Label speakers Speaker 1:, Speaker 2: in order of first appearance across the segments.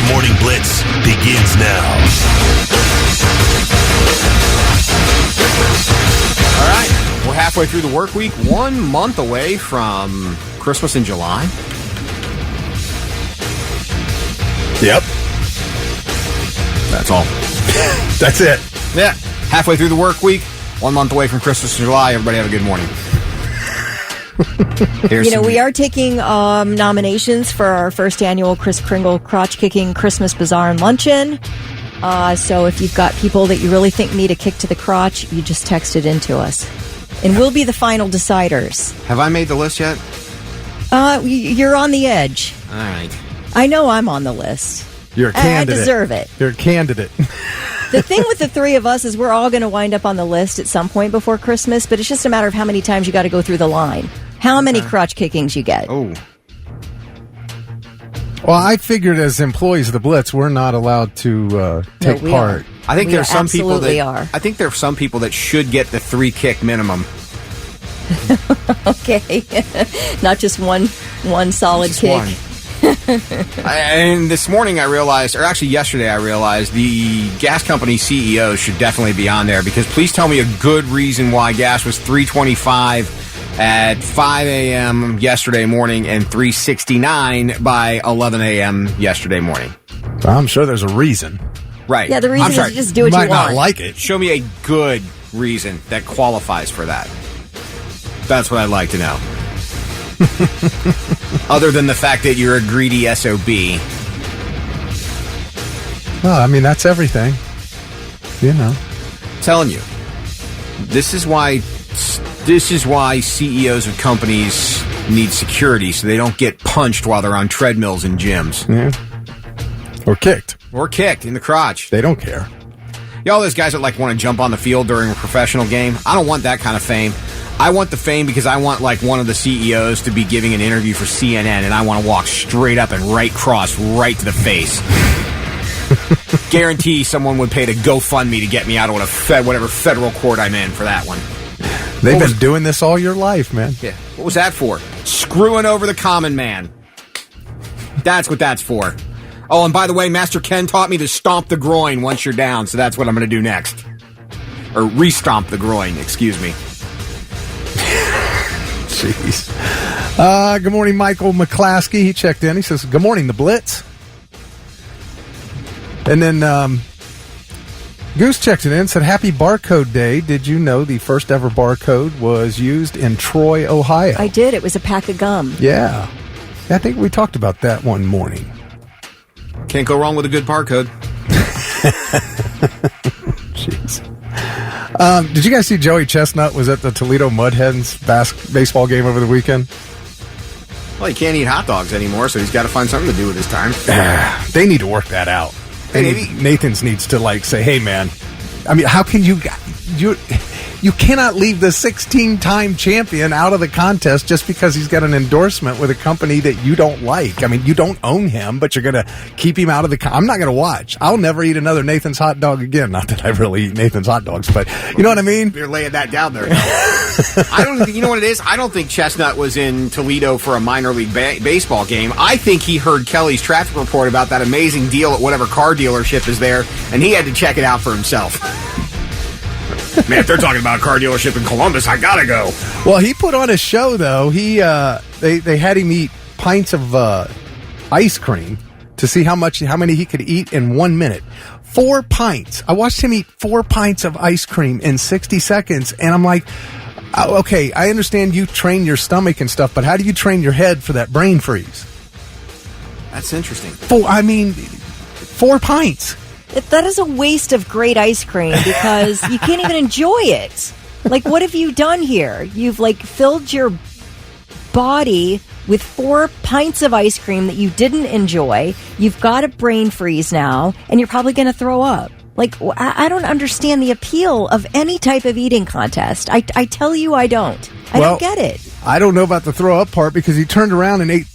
Speaker 1: Morning Blitz begins now.
Speaker 2: All right, we're halfway through the work week, 1 month away from Christmas in July.
Speaker 3: Yep.
Speaker 2: That's all.
Speaker 3: That's it.
Speaker 2: Yeah, halfway through the work week, 1 month away from Christmas in July. Everybody have a good morning.
Speaker 4: We are taking nominations for our first annual Kris Kringle Crotch Kicking Christmas Bazaar and Luncheon. So if you've got people that you really think need a kick to the crotch, you just text it into us. And we'll be the final deciders.
Speaker 2: Have I made the list yet?
Speaker 4: You're on the edge.
Speaker 2: All right.
Speaker 4: I know I'm on the list.
Speaker 3: You're a candidate.
Speaker 4: I deserve it.
Speaker 3: You're a candidate.
Speaker 4: The thing with the three of us is we're all going to wind up on the list at some point before Christmas, but it's just a matter of how many times you got to go through the line. How many crotch kickings you get?
Speaker 2: Oh.
Speaker 3: Well, I figured as employees of the Blitz, we're not allowed to take part.
Speaker 2: I think there's some people that
Speaker 4: are.
Speaker 2: I think there are some people that should get the 3 kick minimum.
Speaker 4: Okay. Not just one solid
Speaker 2: Just
Speaker 4: kick.
Speaker 2: one. And this morning I realized, or actually yesterday I realized, the gas company CEO should definitely be on there, because please tell me a good reason why gas was $3.25 at 5 a.m. yesterday morning and $3.69 by 11 a.m. yesterday morning.
Speaker 3: I'm sure there's a reason.
Speaker 2: Right.
Speaker 4: Yeah, the reason is to just do what
Speaker 3: you
Speaker 4: you
Speaker 3: might
Speaker 4: want.
Speaker 3: not like it.
Speaker 2: Show me a good reason that qualifies for that. That's what I'd like to know. Other than the fact that you're a greedy SOB.
Speaker 3: Well, I mean, that's everything. You know.
Speaker 2: I'm telling you. This is why CEOs of companies need security, so they don't get punched while they're on treadmills in gyms.
Speaker 3: Yeah. Or kicked.
Speaker 2: Or kicked in the crotch.
Speaker 3: They don't care.
Speaker 2: Y'all those guys that want to jump on the field during a professional game, I don't want that kind of fame. I want the fame because I want one of the CEOs to be giving an interview for CNN, and I want to walk straight up and right cross right to the face. Guarantee someone would pay to GoFundMe to get me out of whatever federal court I'm in for that one.
Speaker 3: They've been doing this all your life, man.
Speaker 2: Yeah. What was that for? Screwing over the common man. That's what that's for. Oh, and by the way, Master Ken taught me to stomp the groin once you're down, so that's what I'm going to do next. Or re-stomp the groin, excuse me.
Speaker 3: Jeez. Good morning, Michael McClaskey. He checked in. He says, good morning, the Blitz. And then Goose checked it in and said, happy barcode day. Did you know the first ever barcode was used in Troy, Ohio?
Speaker 4: I did. It was a pack of gum.
Speaker 3: Yeah. I think we talked about that one morning.
Speaker 2: Can't go wrong with a good barcode.
Speaker 3: Jeez. Did you guys see Joey Chestnut was at the Toledo Mudhens baseball game over the weekend?
Speaker 2: Well, he can't eat hot dogs anymore, so he's got to find something to do with his time.
Speaker 3: They need to work that out. Nathan's needs to say, hey, man, I mean, how can you cannot leave the 16-time champion out of the contest just because he's got an endorsement with a company that you don't like. I mean, you don't own him, but you're going to keep him out of the I'm not going to watch. I'll never eat another Nathan's hot dog again. Not that I really eat Nathan's hot dogs, but you know what I mean?
Speaker 2: You're laying that down there. You know what it is? I don't think Chestnut was in Toledo for a minor league baseball game. I think he heard Kelly's traffic report about that amazing deal at whatever car dealership is there, and he had to check it out for himself. Man, if they're talking about a car dealership in Columbus, I gotta go. Well,
Speaker 3: he put on a show, though. They had him eat pints of ice cream to see how many he could eat in 1 minute. 4 pints. I watched him eat 4 pints of ice cream in 60 seconds, and I'm like, okay, I understand you train your stomach and stuff, but how do you train your head for that brain freeze?
Speaker 2: That's interesting.
Speaker 3: 4 pints.
Speaker 4: That is a waste of great ice cream because you can't even enjoy it. Like, what have you done here? You've, filled your body with 4 pints of ice cream that you didn't enjoy. You've got a brain freeze now, and you're probably going to throw up. I don't understand the appeal of any type of eating contest. I tell you I don't. I don't get it.
Speaker 3: I don't know about the throw up part because he turned around and ate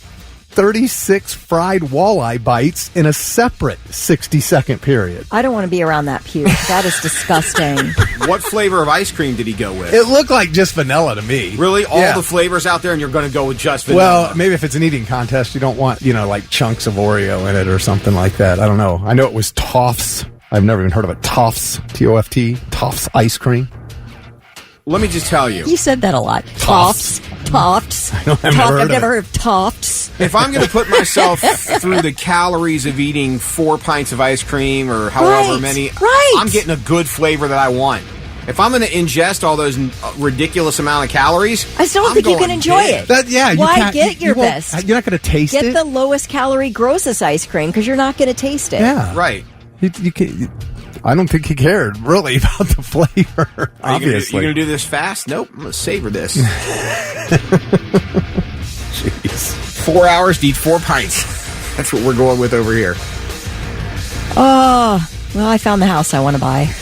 Speaker 3: 36 fried walleye bites in a separate 60-second period.
Speaker 4: I don't want to be around that puke. That is disgusting.
Speaker 2: What flavor of ice cream did he go with?
Speaker 3: It looked like just vanilla to me.
Speaker 2: Really? All
Speaker 3: Yeah.
Speaker 2: the flavors out there, and you're going to go with just vanilla?
Speaker 3: Well, maybe if it's an eating contest, you don't want, like chunks of Oreo in it or something like that. I don't know. I know it was Toff's. I've never even heard of it. Toff's, T-O-F-T, Toff's ice cream.
Speaker 2: Let me just tell you.
Speaker 4: You said that a lot. Tofts.
Speaker 3: I've
Speaker 4: never heard of Tofts.
Speaker 2: If I'm going to put myself through the calories of eating 4 pints of ice cream or however many, I'm getting a good flavor that I want. If I'm going to ingest all those ridiculous amount of calories,
Speaker 4: I still don't think you can enjoy it. Why get your best?
Speaker 3: You're not going to taste it?
Speaker 4: Get the lowest calorie, grossest ice cream because you're not going to taste it.
Speaker 3: Yeah.
Speaker 2: Right.
Speaker 3: You can't, I don't think he cared, really, about the flavor, obviously.
Speaker 2: You going to do this fast? Nope. I'm going to savor this.
Speaker 3: Jeez.
Speaker 2: 4 hours to eat 4 pints. That's what we're going with over here.
Speaker 4: Oh, well, I found the house I want to buy.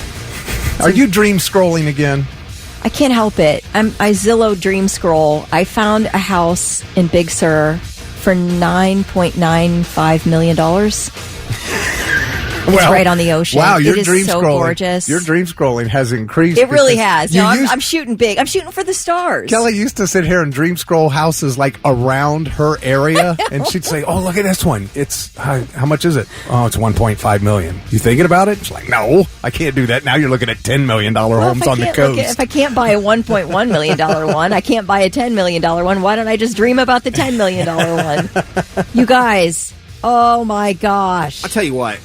Speaker 3: Are you dream scrolling again?
Speaker 4: I can't help it. I Zillow dream scroll. I found a house in Big Sur for $9.95 million. It's right on the ocean.
Speaker 3: Wow, your
Speaker 4: it is
Speaker 3: dream
Speaker 4: so
Speaker 3: scrolling,
Speaker 4: gorgeous.
Speaker 3: Your dream scrolling has increased.
Speaker 4: It really has. No,
Speaker 3: I'm
Speaker 4: I'm shooting big. I'm shooting for the stars.
Speaker 3: Kelly used to sit here and dream scroll houses like around her area, and she'd say, "Oh, look at this one. It's how much is it? Oh, it's $1.5 million. You thinking about it?" She's like, "No, I can't do that." Now you're looking at $10 million homes on the coast.
Speaker 4: If I can't buy a $1.1 million one, I can't buy a $10 million one. Why don't I just dream about the $10 million one? You guys, oh my gosh!
Speaker 2: I'll tell you what.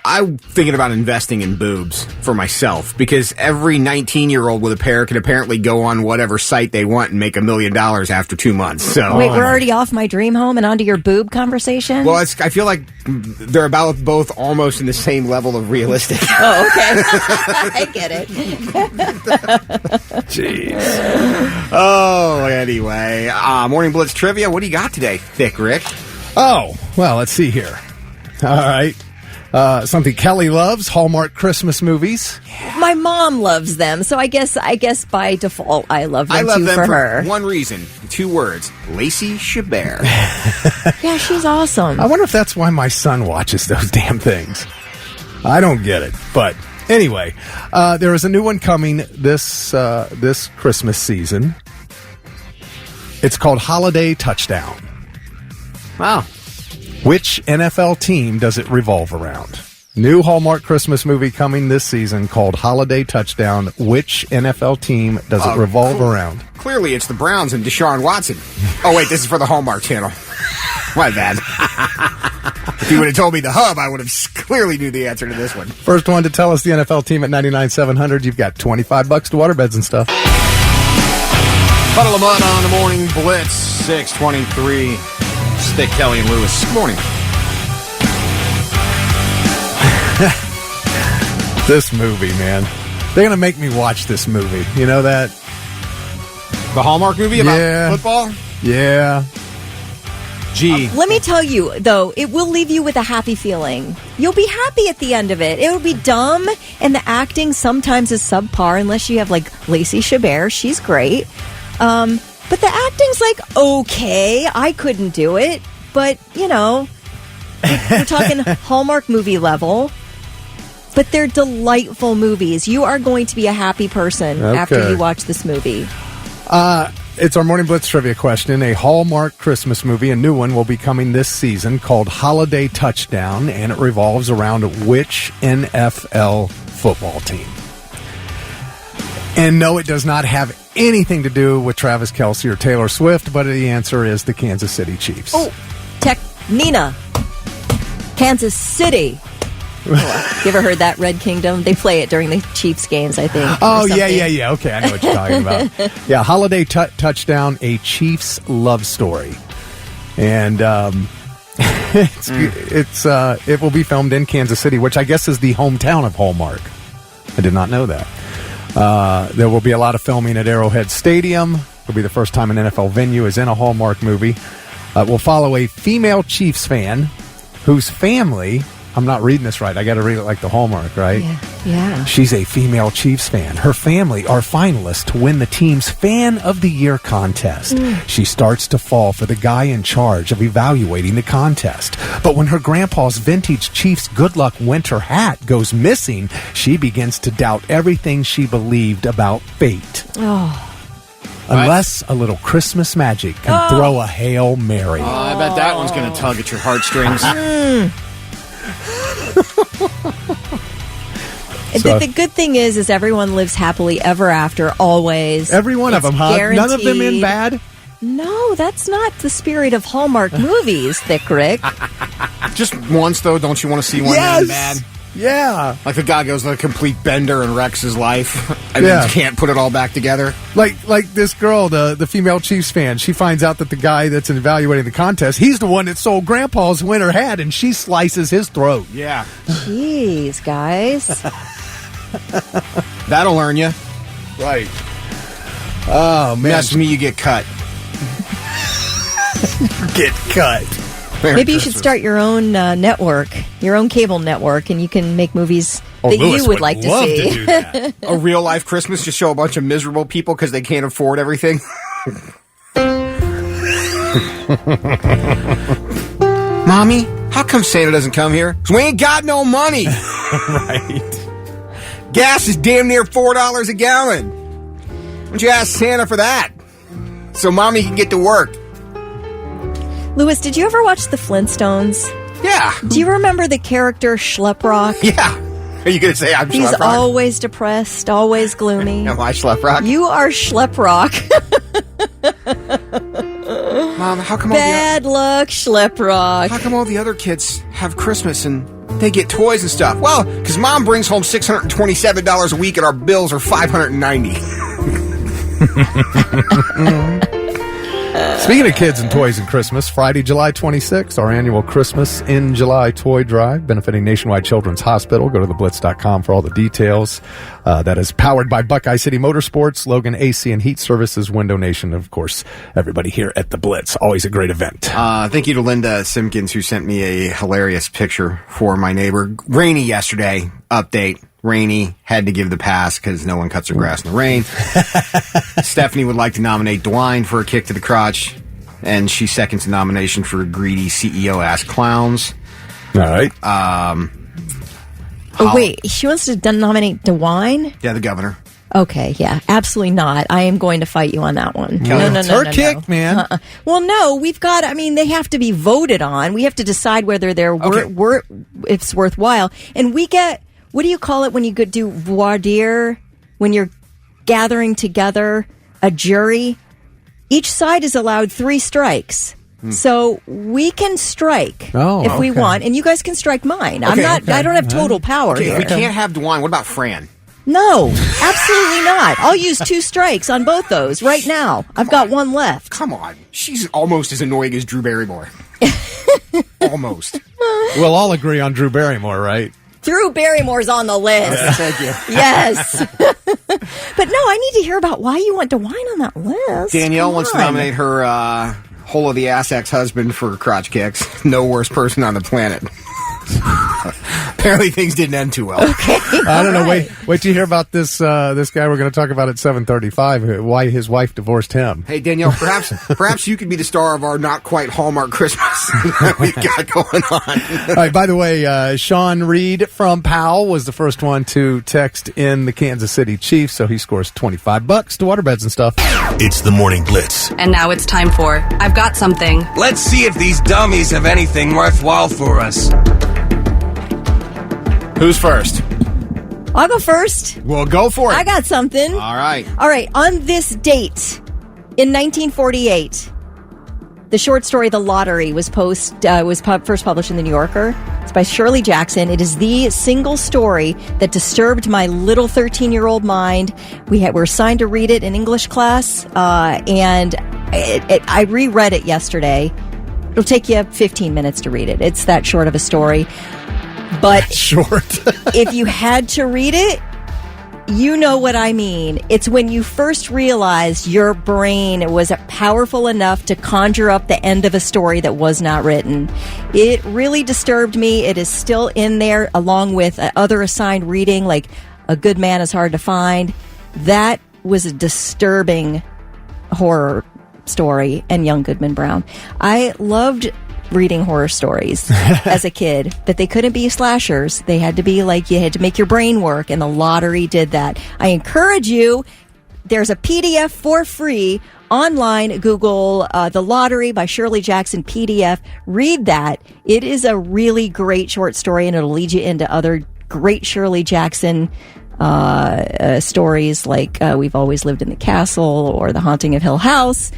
Speaker 2: I'm thinking about investing in boobs for myself because every 19-year-old with a pair can apparently go on whatever site they want and make $1 million after 2 months. So
Speaker 4: wait, we're already off my dream home and onto your boob conversation?
Speaker 2: Well, I feel like they're about both almost in the same level of realistic.
Speaker 4: Oh, okay. I get it.
Speaker 2: Jeez. Oh, anyway. Morning Blitz Trivia. What do you got today, Thick Rick?
Speaker 3: Oh, well, let's see here. All right. Something Kelly loves, Hallmark Christmas movies.
Speaker 4: My mom loves them, so I guess by default I love them too
Speaker 2: them
Speaker 4: for her.
Speaker 2: One reason, 2 words: Lacey Chabert.
Speaker 4: Yeah, she's awesome.
Speaker 3: I wonder if that's why my son watches those damn things. I don't get it, but anyway, there is a new one coming this Christmas season. It's called Holiday Touchdown.
Speaker 2: Wow.
Speaker 3: Which NFL team does it revolve around? New Hallmark Christmas movie coming this season called Holiday Touchdown. Which NFL team does it revolve around?
Speaker 2: Clearly, it's the Browns and Deshaun Watson. Oh, wait, this is for the Hallmark Channel. My bad. If you would have told me the hub, I would have clearly knew the answer to this one.
Speaker 3: First one to tell us the NFL team at 99,700. You've got $25 to waterbeds and stuff.
Speaker 2: Puddle of Mud on the Morning Blitz, 623. Stick Kelly and Lewis. Good morning.
Speaker 3: This movie, man. They're going to make me watch this movie. You know that?
Speaker 2: The Hallmark movie about football?
Speaker 3: Yeah. Gee.
Speaker 4: Let me tell you, though, it will leave you with a happy feeling. You'll be happy at the end of it. It'll be dumb, and the acting sometimes is subpar, unless you have, like, Lacey Chabert. She's great. But the acting's like, okay, I couldn't do it. But, we're talking Hallmark movie level. But they're delightful movies. You are going to be a happy person after you watch this movie.
Speaker 3: It's our Morning Blitz trivia question. A Hallmark Christmas movie, a new one, will be coming this season called Holiday Touchdown, and it revolves around which NFL football team? And no, it does not have anything to do with Travis Kelce or Taylor Swift, but the answer is the Kansas City Chiefs.
Speaker 4: Oh, Nina. Kansas City. You ever heard that, Red Kingdom? They play it during the Chiefs games, I think.
Speaker 3: Oh, yeah. Okay, I know what you're talking about. Yeah, Holiday Touchdown, a Chiefs love story. And it will be filmed in Kansas City, which I guess is the hometown of Hallmark. I did not know that. There will be a lot of filming at Arrowhead Stadium. It'll be the first time an NFL venue is in a Hallmark movie. We'll follow a female Chiefs fan whose family I'm not reading this right. I got to read it like the Hallmark, right?
Speaker 4: Yeah.
Speaker 3: She's a female Chiefs fan. Her family are finalists to win the team's Fan of the Year contest. She starts to fall for the guy in charge of evaluating the contest. But when her grandpa's vintage Chiefs Good Luck winter hat goes missing, she begins to doubt everything she believed about fate. Unless a little Christmas magic can throw a Hail Mary.
Speaker 2: I bet that one's going to tug at your heartstrings.
Speaker 4: The good thing is everyone lives happily ever after, always.
Speaker 3: Every one of them, huh?
Speaker 4: Guaranteed.
Speaker 3: None of them in bad?
Speaker 4: No, that's not the spirit of Hallmark movies, Thick Rick.
Speaker 2: Just once, though, don't you want to see one in bad?
Speaker 3: Yeah.
Speaker 2: Like the guy goes on a complete bender and wrecks his life, and then can't put it all back together.
Speaker 3: Like this girl, the female Chiefs fan, she finds out that the guy that's evaluating the contest, he's the one that sold Grandpa's winter hat, and she slices his throat.
Speaker 2: Yeah.
Speaker 4: Jeez, guys.
Speaker 2: That'll learn you.
Speaker 3: Right. Oh, man.
Speaker 2: Mess with me, you get cut.
Speaker 3: Get cut.
Speaker 4: Maybe you should start your own network, your own cable network, and you can make movies that
Speaker 3: Lewis
Speaker 4: you would like to see.
Speaker 3: To do that.
Speaker 2: A real life Christmas, just show a bunch of miserable people because they can't afford everything. Mommy, how come Santa doesn't come here? 'Cause we ain't got no money.
Speaker 3: Right.
Speaker 2: Gas is damn near $4 a gallon. Why don't you ask Santa for that? So Mommy can get to work.
Speaker 4: Louis, did you ever watch The Flintstones?
Speaker 2: Yeah.
Speaker 4: Do you remember the character Schleprock?
Speaker 2: Yeah. Are you going to say I'm
Speaker 4: He's
Speaker 2: Schleprock?
Speaker 4: always depressed, always gloomy.
Speaker 2: Am I Schleprock?
Speaker 4: You are Schleprock.
Speaker 2: Mom, how come
Speaker 4: Bad luck, Schleprock.
Speaker 2: how come all the other kids have Christmas and they get toys and stuff? Well, because Mom brings home $627 a week and our bills are $590.
Speaker 3: Speaking of kids and toys and Christmas, Friday, July 26th, our annual Christmas in July toy drive benefiting Nationwide Children's Hospital. Go to theblitz.com for all the details. That is powered by Buckeye City Motorsports, Logan AC and Heat Services, Window Nation, and of course, everybody here at the Blitz. Always a great event.
Speaker 2: Thank you to Linda Simpkins, who sent me a hilarious picture for my neighbor. Rainy yesterday. Update. Rainy had to give the pass because no one cuts their grass in the rain. Stephanie would like to nominate DeWine for a kick to the crotch, and she seconds the nomination for greedy CEO-ass clowns.
Speaker 3: All right.
Speaker 4: Wait, she wants to nominate DeWine?
Speaker 2: Yeah, the governor.
Speaker 4: Okay, yeah, absolutely not. I am going to fight you on that one. No.
Speaker 3: It's her kick, man.
Speaker 4: Well, no, we've got, they have to be voted on. We have to decide whether they're it's worthwhile. And we get, what do you call it when you do voir dire? When you're gathering together a jury? Each side is allowed 3 strikes. So we can strike if we want, and you guys can strike mine. I don't have total power here.
Speaker 2: If we can't have DeWine, what about Fran?
Speaker 4: No, absolutely not. I'll use 2 strikes on both those right now. I've got 1 left.
Speaker 2: Come on. She's almost as annoying as Drew Barrymore. Almost.
Speaker 3: We'll all agree on Drew Barrymore, right?
Speaker 4: Drew Barrymore's on the list.
Speaker 2: Thank you.
Speaker 4: Yes. But no, I need to hear about why you want DeWine on that list.
Speaker 2: Danielle wants to nominate her hole of the ass ex-husband for crotch kicks. No worse person on the planet. Apparently things didn't end too well.
Speaker 4: Okay.
Speaker 3: I don't know. Wait till you hear about this this guy we're going to talk about at 7:35. Why his wife divorced him.
Speaker 2: Hey Danielle, perhaps you could be the star of our not quite Hallmark Christmas that we've got going on.
Speaker 3: All right. By the way, Sean Reed from Powell was the first one to text in the Kansas City Chiefs, so he scores $25 to waterbeds and stuff.
Speaker 1: It's the Morning Blitz.
Speaker 5: And now it's time for I've Got Something.
Speaker 6: Let's see if these dummies have anything worthwhile for us.
Speaker 2: Who's first?
Speaker 4: I'll go first.
Speaker 2: Well, go for it.
Speaker 4: I got something.
Speaker 2: All right.
Speaker 4: On this date in 1948, the short story "The Lottery" was first published in the New Yorker. It's by Shirley Jackson. It is the single story that disturbed my little 13-year-old mind. We were assigned to read it in English class, and I reread it yesterday. It'll take you 15 minutes to read it. It's that short of a story. But
Speaker 3: Short.
Speaker 4: if you had to read it, You know what I mean. It's when you first realized your brain was powerful enough to conjure up the end of a story that was not written. It really disturbed me. It is still in there, along with other assigned reading, like A Good Man is Hard to Find. That was a disturbing horror story, and Young Goodman Brown. I loved reading horror stories as a kid, but they couldn't be slashers. They had to be like, you had to make your brain work, and The Lottery did that. I encourage you, there's a PDF for free online. Google The Lottery by Shirley Jackson PDF. Read that. It is a really great short story, and it'll lead you into other great Shirley Jackson stories like We've Always Lived in the Castle or The Haunting of Hill House.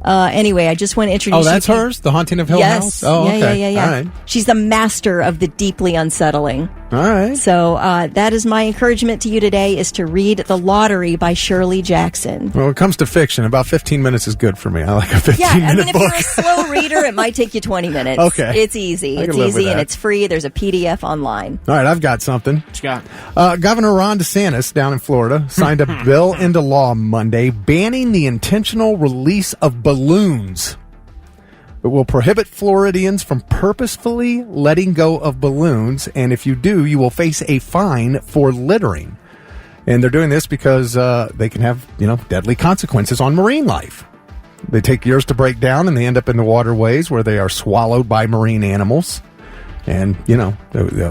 Speaker 4: Anyway, I just want to introduce you.
Speaker 3: Oh, that's hers? The Haunting of Hill House? Oh, okay.
Speaker 4: Yeah.
Speaker 3: All right.
Speaker 4: She's the master of the deeply unsettling.
Speaker 3: All right.
Speaker 4: So that is my encouragement to you today, is to read The Lottery by Shirley Jackson.
Speaker 3: Well, when it comes to fiction, about 15 minutes is good for me. I like a 15-minute
Speaker 4: if
Speaker 3: book.
Speaker 4: you're a slow reader, it might take you 20 minutes.
Speaker 3: Okay.
Speaker 4: It's easy.
Speaker 3: I
Speaker 4: It's
Speaker 3: can live with
Speaker 4: easy, and
Speaker 3: that.
Speaker 4: it's free. There's a PDF online.
Speaker 3: All right, I've got something.
Speaker 2: What you got?
Speaker 3: Governor Ron DeSantis down in Florida signed a bill into law Monday banning the intentional release of balloons. It will prohibit Floridians from purposefully letting go of balloons, and if you do, you will face a fine for littering. And they're doing this because they can have, deadly consequences on marine life. They take years to break down, and they end up in the waterways where they are swallowed by marine animals. And, a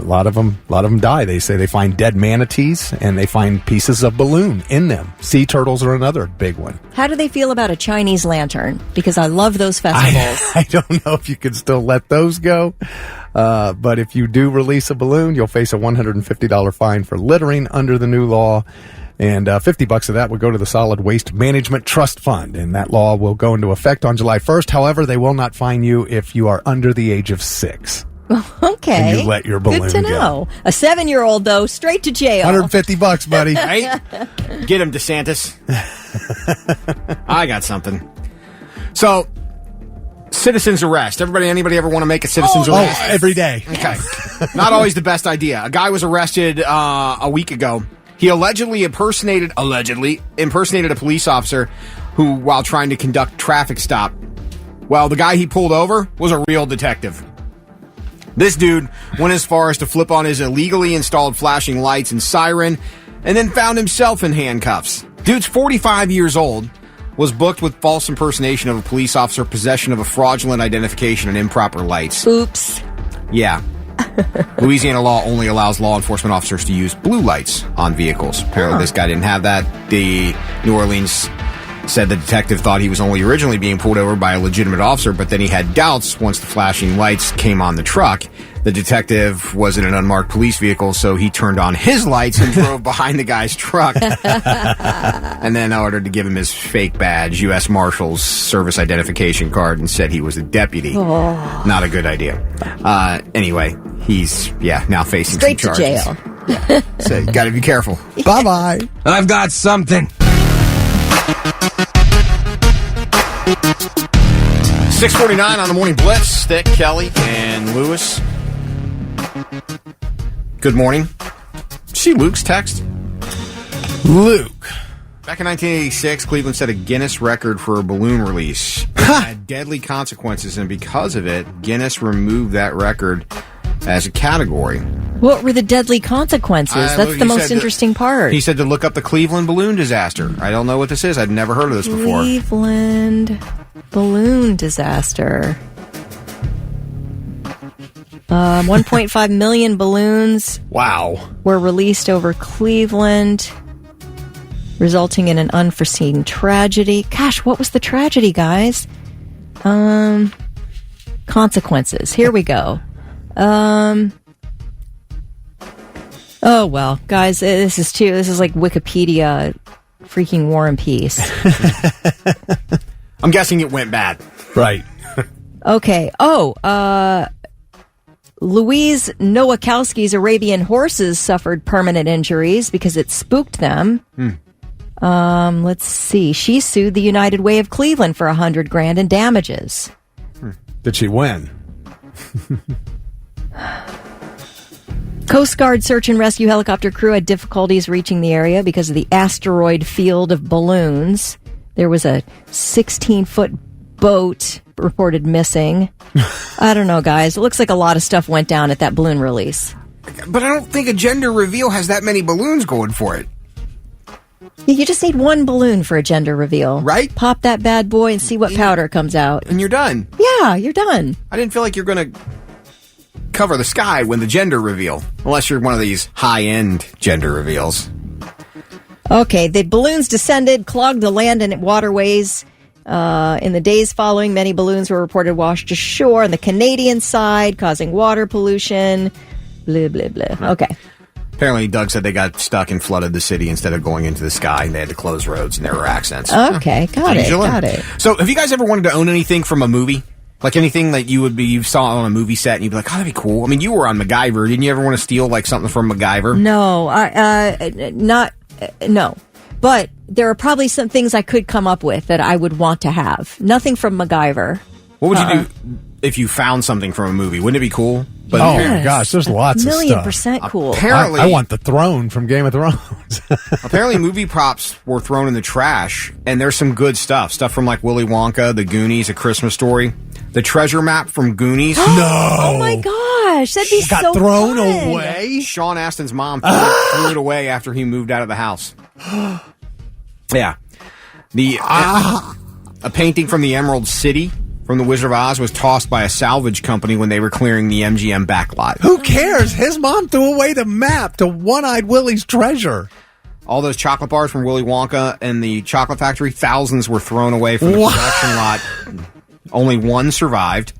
Speaker 3: lot of them die. They say they find dead manatees, and they find pieces of balloon in them. Sea turtles are another big one.
Speaker 4: How do they feel about a Chinese lantern? Because I love those festivals.
Speaker 3: I don't know if you can still let those go. But if you do release a balloon, you'll face a $150 fine for littering under the new law. And $50 of that would go to the Solid Waste Management Trust Fund. And that law will go into effect on July 1st. However, they will not fine you if you are under the age of 6.
Speaker 4: Okay.
Speaker 3: And you let your balloon
Speaker 4: Good to know.
Speaker 3: go.
Speaker 4: A 7-year-old, though, straight to jail.
Speaker 3: $150, buddy.
Speaker 2: Right? Get him, DeSantis. I got something. So, citizen's arrest. Anybody ever want to make a citizen's arrest?
Speaker 3: Oh, every day.
Speaker 2: Okay. Not always the best idea. A guy was arrested a week ago. He allegedly impersonated a police officer who, while trying to conduct a traffic stop. Well, the guy he pulled over was a real detective. This dude went as far as to flip on his illegally installed flashing lights and siren, and then found himself in handcuffs. Dude's 45 years old, was booked with false impersonation of a police officer, possession of a fraudulent identification, and improper lights.
Speaker 4: Oops.
Speaker 2: Yeah. Louisiana law only allows law enforcement officers to use blue lights on vehicles. Apparently this guy didn't have that. The New Orleans said the detective thought he was only originally being pulled over by a legitimate officer, but then he had doubts once the flashing lights came on the truck. The detective was in an unmarked police vehicle, so he turned on his lights and drove behind the guy's truck. And then ordered to give him his fake badge, U.S. Marshal's service identification card, and said he was a deputy.
Speaker 4: Oh.
Speaker 2: Not a good idea. Anyway, he's, now facing
Speaker 4: Straight
Speaker 2: some
Speaker 4: to
Speaker 2: charges.
Speaker 4: jail.
Speaker 2: So you gotta be careful.
Speaker 3: Bye-bye.
Speaker 6: I've got something.
Speaker 2: 6:49 on the Morning Blitz. Stick, Kelly, and Lewis. Good morning. See Luke's text?
Speaker 3: Luke.
Speaker 2: Back in 1986, Cleveland set a Guinness record for a balloon release. It had deadly consequences, and because of it, Guinness removed that record as a category.
Speaker 4: What were the deadly consequences? That's the most interesting part.
Speaker 2: He said to look up the Cleveland balloon disaster. I don't know what this is. I've never heard of this before.
Speaker 4: Cleveland balloon disaster. 1.5 million balloons
Speaker 3: Wow.
Speaker 4: were released over Cleveland, resulting in an unforeseen tragedy. Gosh, what was the tragedy, guys? Consequences. Here we go. Oh, well, guys, this is like Wikipedia freaking War and Peace.
Speaker 2: I'm guessing it went bad.
Speaker 3: Right.
Speaker 4: Okay. Louise Nowakowski's Arabian horses suffered permanent injuries because it spooked them. Let's see. She sued the United Way of Cleveland for $100,000 in damages.
Speaker 3: Did she win?
Speaker 4: Coast Guard search and rescue helicopter crew had difficulties reaching the area because of the asteroid field of balloons. There was a 16-foot boat reported missing. I don't know, guys. It looks like a lot of stuff went down at that balloon release.
Speaker 2: But I don't think a gender reveal has that many balloons going for it.
Speaker 4: You just need one balloon for a gender reveal.
Speaker 2: Right?
Speaker 4: Pop that bad boy and see what powder comes out.
Speaker 2: And you're done.
Speaker 4: Yeah, you're done.
Speaker 2: I didn't feel like you're going to cover the sky when the gender reveal. Unless you're one of these high-end gender reveals.
Speaker 4: Okay, the balloons descended, clogged the land and waterways. In the days following, many balloons were reported washed ashore on the Canadian side, causing water pollution. Blah, blah, blah. Okay.
Speaker 2: Apparently, Doug said they got stuck and flooded the city instead of going into the sky, and they had to close roads, and there were accidents.
Speaker 4: Okay, got it.
Speaker 2: So, have you guys ever wanted to own anything from a movie? Like anything that you saw on a movie set, and you'd be like, oh, that'd be cool. I mean, you were on MacGyver. Didn't you ever want to steal, like, something from MacGyver?
Speaker 4: No, no. But there are probably some things I could come up with that I would want to have. Nothing from MacGyver.
Speaker 2: What would you do if you found something from a movie? Wouldn't it be cool? But
Speaker 3: my gosh, there's lots of stuff.
Speaker 4: 1,000,000% cool.
Speaker 2: Apparently,
Speaker 3: I want the throne from Game of Thrones.
Speaker 2: Apparently, movie props were thrown in the trash, and there's some good stuff. Stuff from like Willy Wonka, The Goonies, A Christmas Story, the treasure map from Goonies.
Speaker 3: No!
Speaker 4: Oh my gosh, that'd be so
Speaker 3: thrown
Speaker 4: fun.
Speaker 3: away.
Speaker 2: Sean Astin's mom threw it away after he moved out of the house. Yeah, a painting from the Emerald City from the Wizard of Oz was tossed by a salvage company when they were clearing the MGM backlot.
Speaker 3: Who cares? His mom threw away the map to One-Eyed Willie's treasure.
Speaker 2: All those chocolate bars from Willy Wonka and the Chocolate Factory, thousands were thrown away from the production lot. Only one survived.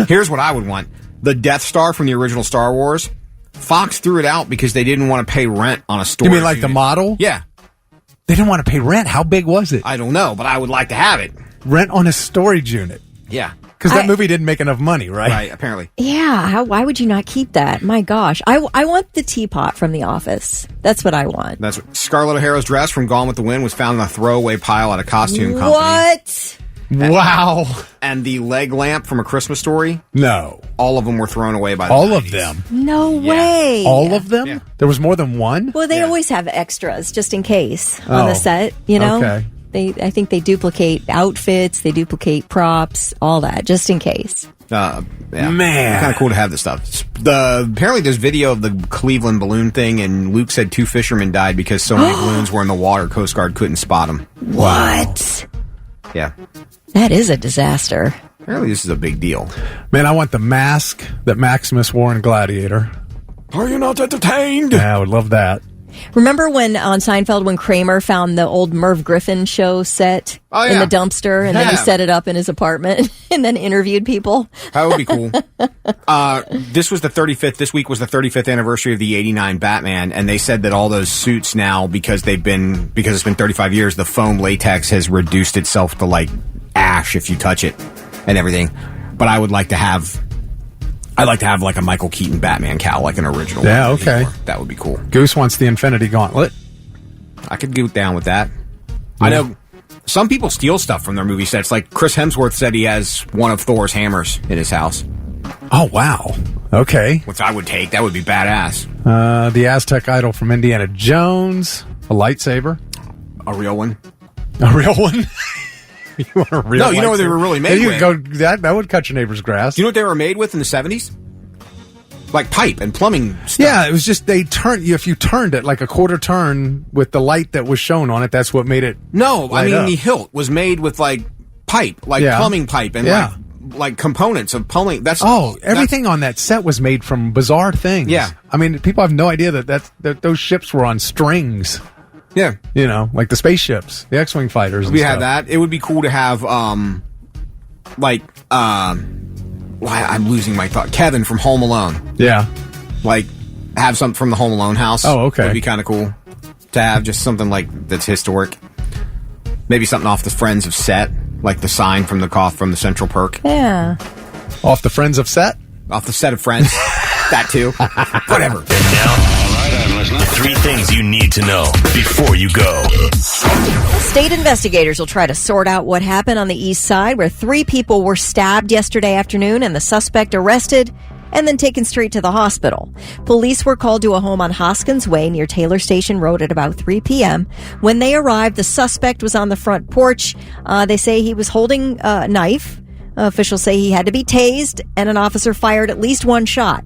Speaker 2: Here's what I would want. The Death Star from the original Star Wars. Fox threw it out because they didn't want to pay rent on a storage
Speaker 3: You mean like the model?
Speaker 2: Yeah.
Speaker 3: They didn't want to pay rent. How big was it?
Speaker 2: I don't know, but I would like to have it.
Speaker 3: Rent on a storage unit.
Speaker 2: Yeah.
Speaker 3: Because that movie didn't make enough money, right?
Speaker 2: Right, apparently.
Speaker 4: Yeah, why would you not keep that? My gosh. I want the teapot from The Office. That's what I want.
Speaker 2: That's what Scarlett O'Hara's dress from Gone with the Wind was found in a throwaway pile at a costume company.
Speaker 4: What?
Speaker 3: Wow.
Speaker 2: And the leg lamp from A Christmas Story,
Speaker 3: No.
Speaker 2: all of them were thrown away by the
Speaker 3: All
Speaker 2: 90s.
Speaker 3: of them.
Speaker 4: No way.
Speaker 3: All of them?
Speaker 2: Yeah.
Speaker 3: There was more than one?
Speaker 4: Well, they
Speaker 2: Yeah.
Speaker 4: always have extras just in case on the
Speaker 3: Oh,
Speaker 4: set, you know?
Speaker 3: okay.
Speaker 4: I think they duplicate outfits, they duplicate props, all that, just in case.
Speaker 2: Yeah.
Speaker 3: Man.
Speaker 2: Kind of cool to have this stuff. Apparently there's video of the Cleveland balloon thing, and Luke said 2 fishermen died because so many balloons were in the water, Coast Guard couldn't spot them.
Speaker 4: What?
Speaker 2: Yeah.
Speaker 4: That is a disaster.
Speaker 2: Apparently this is a big deal.
Speaker 3: Man, I want the mask that Maximus wore in Gladiator.
Speaker 2: Are you not entertained?
Speaker 3: Yeah, I would love that.
Speaker 4: Remember when on Seinfeld when Kramer found the old Merv Griffin show set in the dumpster and then he set it up in his apartment and then interviewed people?
Speaker 2: That would be cool. This week was the 35th anniversary of the 89 Batman, and they said that all those suits now, because it's been 35 years, the foam latex has reduced itself to like ash if you touch it and everything. But I would like to have like a Michael Keaton Batman cowl, like an original.
Speaker 3: Yeah,
Speaker 2: one.
Speaker 3: okay.
Speaker 2: That would be cool.
Speaker 3: Goose wants the Infinity Gauntlet.
Speaker 2: I could go down with that. I know some people steal stuff from their movie sets. Like Chris Hemsworth said he has one of Thor's hammers in his house.
Speaker 3: Oh, wow. Okay.
Speaker 2: Which I would take. That would be badass.
Speaker 3: The Aztec idol from Indiana Jones. A lightsaber.
Speaker 2: A real one.
Speaker 3: A real one? You want a real
Speaker 2: No, you know what they were really made with.
Speaker 3: That would cut your neighbor's grass.
Speaker 2: Do you know what they were made with in the 70s? Like pipe and plumbing stuff.
Speaker 3: Yeah, it was just if you turned it like a quarter turn with the light that was shown on it, that's what made it.
Speaker 2: No, I mean
Speaker 3: up.
Speaker 2: the hilt was made with like pipe, like plumbing pipe and like components of plumbing. That's
Speaker 3: everything on that set was made from bizarre things.
Speaker 2: Yeah.
Speaker 3: I mean, people have no idea that those ships were on strings.
Speaker 2: Yeah.
Speaker 3: You know, like the spaceships, the X-Wing fighters. And
Speaker 2: we
Speaker 3: stuff.
Speaker 2: had that. It would be cool to have I'm losing my thought. Kevin from Home Alone.
Speaker 3: Yeah.
Speaker 2: Like have something from the Home Alone house.
Speaker 3: Oh, okay.
Speaker 2: Would be kind of cool to have just something like that's historic. Maybe something off the Friends of Set, like the sign from the Central Perk.
Speaker 4: Yeah.
Speaker 3: Off the Friends of Set?
Speaker 2: Off the set of Friends. That too. Whatever.
Speaker 1: And now, 3 things you need to know before you go.
Speaker 4: State investigators will try to sort out what happened on the east side where 3 people were stabbed yesterday afternoon and the suspect arrested and then taken straight to the hospital. Police were called to a home on Hoskins Way near Taylor Station Road at about 3 p.m. When they arrived, the suspect was on the front porch. They say he was holding a knife. Officials say he had to be tased, and an officer fired at least one shot.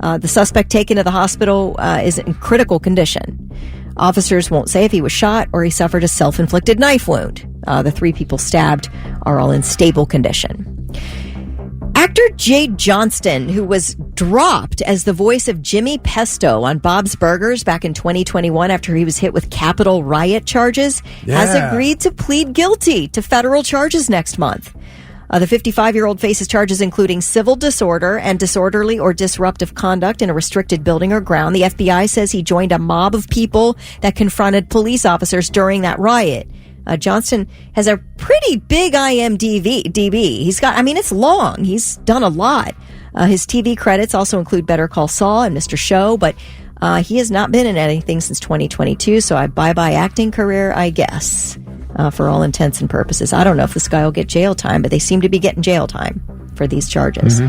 Speaker 4: The suspect taken to the hospital is in critical condition. Officers won't say if he was shot or he suffered a self-inflicted knife wound. The 3 people stabbed are all in stable condition. Actor Jade Johnston, who was dropped as the voice of Jimmy Pesto on Bob's Burgers back in 2021 after he was hit with capital riot charges, has agreed to plead guilty to federal charges next month. The 55-year-old faces charges including civil disorder and disorderly or disruptive conduct in a restricted building or ground. The FBI says he joined a mob of people that confronted police officers during that riot. Johnston has a pretty big IMDb. He's got, it's long. He's done a lot. His TV credits also include Better Call Saul and Mr. Show, but he has not been in anything since 2022, so a bye-bye acting career, I guess, for all intents and purposes. I don't know if this guy will get jail time, but they seem to be getting jail time for these charges.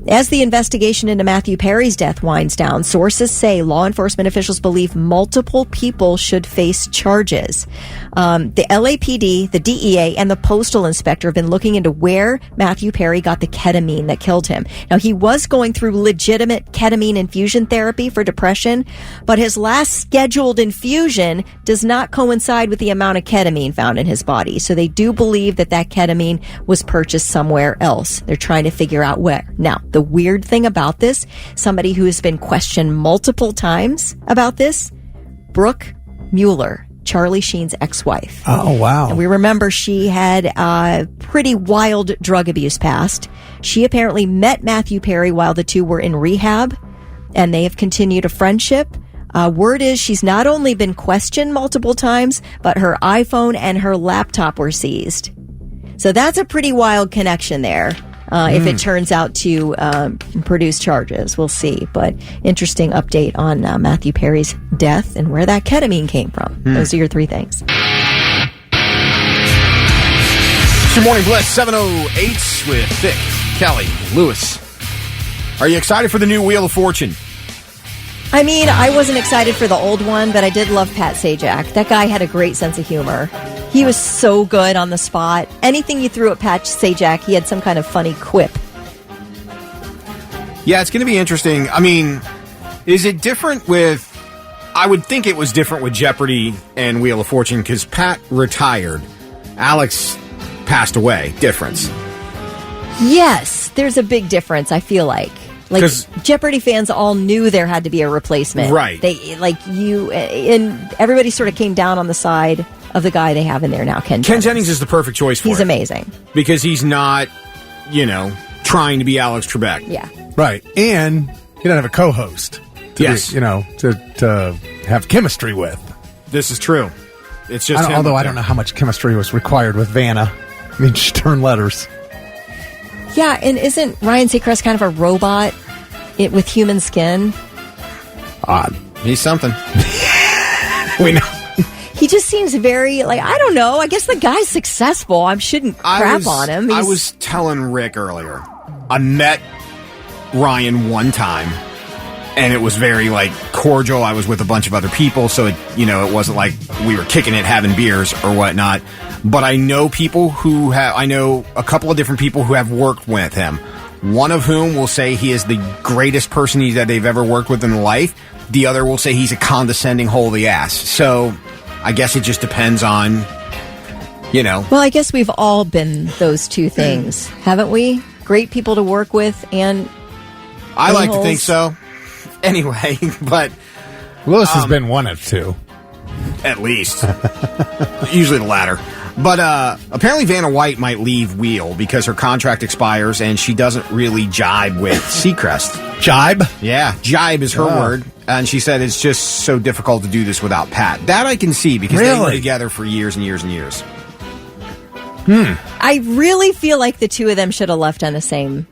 Speaker 4: As the investigation into Matthew Perry's death winds down, sources say law enforcement officials believe multiple people should face charges. The LAPD, the DEA, and the postal inspector have been looking into where Matthew Perry got the ketamine that killed him. Now, he was going through legitimate ketamine infusion therapy for depression, but his last scheduled infusion does not coincide with the amount of ketamine found in his body. So they do believe that ketamine was purchased somewhere else. They're trying to figure out where. Now, the weird thing about this, somebody who has been questioned multiple times about this, Brooke Mueller, Charlie Sheen's ex-wife.
Speaker 3: Oh, wow.
Speaker 4: And we remember she had a pretty wild drug abuse past. She apparently met Matthew Perry while the two were in rehab, and they have continued a friendship. Word is she's not only been questioned multiple times, but her iPhone and her laptop were seized. So that's a pretty wild connection there. If it turns out to produce charges, we'll see. But interesting update on Matthew Perry's death and where that ketamine came from. Those are your 3 things.
Speaker 2: It's your Morning Blitz, 7:08 with Vic, Kelly, Lewis. Are you excited for the new Wheel of Fortune?
Speaker 4: I wasn't excited for the old one, but I did love Pat Sajak. That guy had a great sense of humor. He was so good on the spot. Anything you threw at Pat Sajak, he had some kind of funny quip.
Speaker 2: Yeah, it's going to be interesting. Is it different with... I would think it was different with Jeopardy and Wheel of Fortune because Pat retired. Alex passed away. Difference.
Speaker 4: Yes, there's a big difference, I feel like. Jeopardy fans all knew there had to be a replacement.
Speaker 2: Right.
Speaker 4: And everybody sort of came down on the side of the guy they have in there now, Ken Jennings.
Speaker 2: Ken Jennings is the perfect choice for it.
Speaker 4: He's amazing.
Speaker 2: Because he's not, trying to be Alex Trebek.
Speaker 4: Yeah.
Speaker 3: Right. And he doesn't have a co-host. To have chemistry with.
Speaker 2: This is true. It's just him.
Speaker 3: Although I don't know how much chemistry was required with Vanna. She turned letters.
Speaker 4: Yeah, and isn't Ryan Seacrest kind of a robot with human skin?
Speaker 3: Odd.
Speaker 2: He's something.
Speaker 3: We know.
Speaker 4: He just seems very, I don't know. I guess the guy's successful. I shouldn't crap on him.
Speaker 2: I was telling Rick earlier, I met Ryan one time, and it was very, cordial. I was with a bunch of other people, so, it wasn't like we were kicking it, having beers or whatnot. But I know I know a couple of different people who have worked with him. One of whom will say he is the greatest person that they've ever worked with in life. The other will say he's a condescending hole of the ass. So I guess it just depends on,
Speaker 4: Well, I guess we've all been those two things, haven't we? Great people to work with and
Speaker 2: I like to think so. Anyway, but...
Speaker 3: Lewis has been one of two.
Speaker 2: At least. Usually the latter. But apparently Vanna White might leave Wheel because her contract expires and she doesn't really jibe with Seacrest.
Speaker 3: Jibe?
Speaker 2: Yeah, jibe is her word. And she said it's just so difficult to do this without Pat. That I can see because they were together for years and years and years.
Speaker 4: I really feel like the two of them should have left on the same,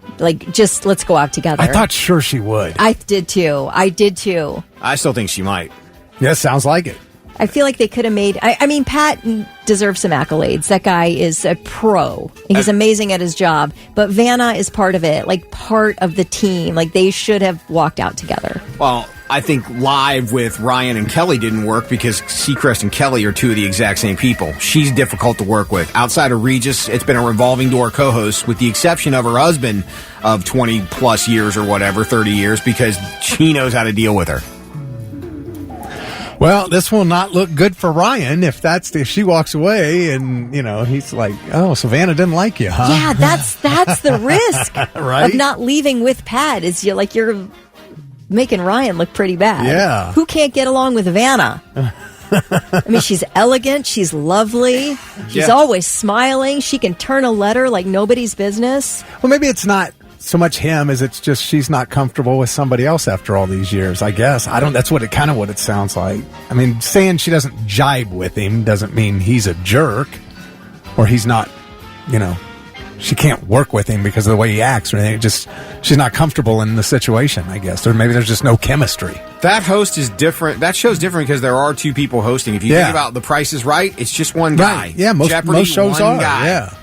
Speaker 4: just let's go out together.
Speaker 3: I thought sure she would.
Speaker 4: I did too. I
Speaker 2: still think she might.
Speaker 3: Yeah, sounds like it.
Speaker 4: I feel like they could have made... Pat deserves some accolades. That guy is a pro. He's amazing at his job. But Vanna is part of it, like part of the team. Like they should have walked out together.
Speaker 2: Well, I think live with Ryan and Kelly didn't work because Seacrest and Kelly are two of the exact same people. She's difficult to work with. Outside of Regis, it's been a revolving door co-host with the exception of her husband of 20 plus years or whatever, 30 years, because she knows how to deal with her.
Speaker 3: Well, this will not look good for Ryan if she walks away and, he's like, oh, Savannah didn't like you, huh?
Speaker 4: Yeah, that's the risk
Speaker 3: right?
Speaker 4: of not leaving with Pat is you're making Ryan look pretty bad.
Speaker 3: Yeah.
Speaker 4: Who can't get along with Vanna? I mean, she's elegant. She's lovely. She's always smiling. She can turn a letter like nobody's business.
Speaker 3: Well, maybe it's not so much him as it's just she's not comfortable with somebody else after all these years, I guess. That's what it sounds like. I mean, saying she doesn't jibe with him doesn't mean he's a jerk or he's not, she can't work with him because of the way he acts or anything. Just she's not comfortable in the situation, I guess. Or maybe there's just no chemistry.
Speaker 2: That host is different. That show's different because there are two people hosting. If you think about The Price is Right, it's just one guy.
Speaker 3: Right. Yeah, most shows
Speaker 2: one
Speaker 3: are.
Speaker 2: Guy.
Speaker 3: Yeah.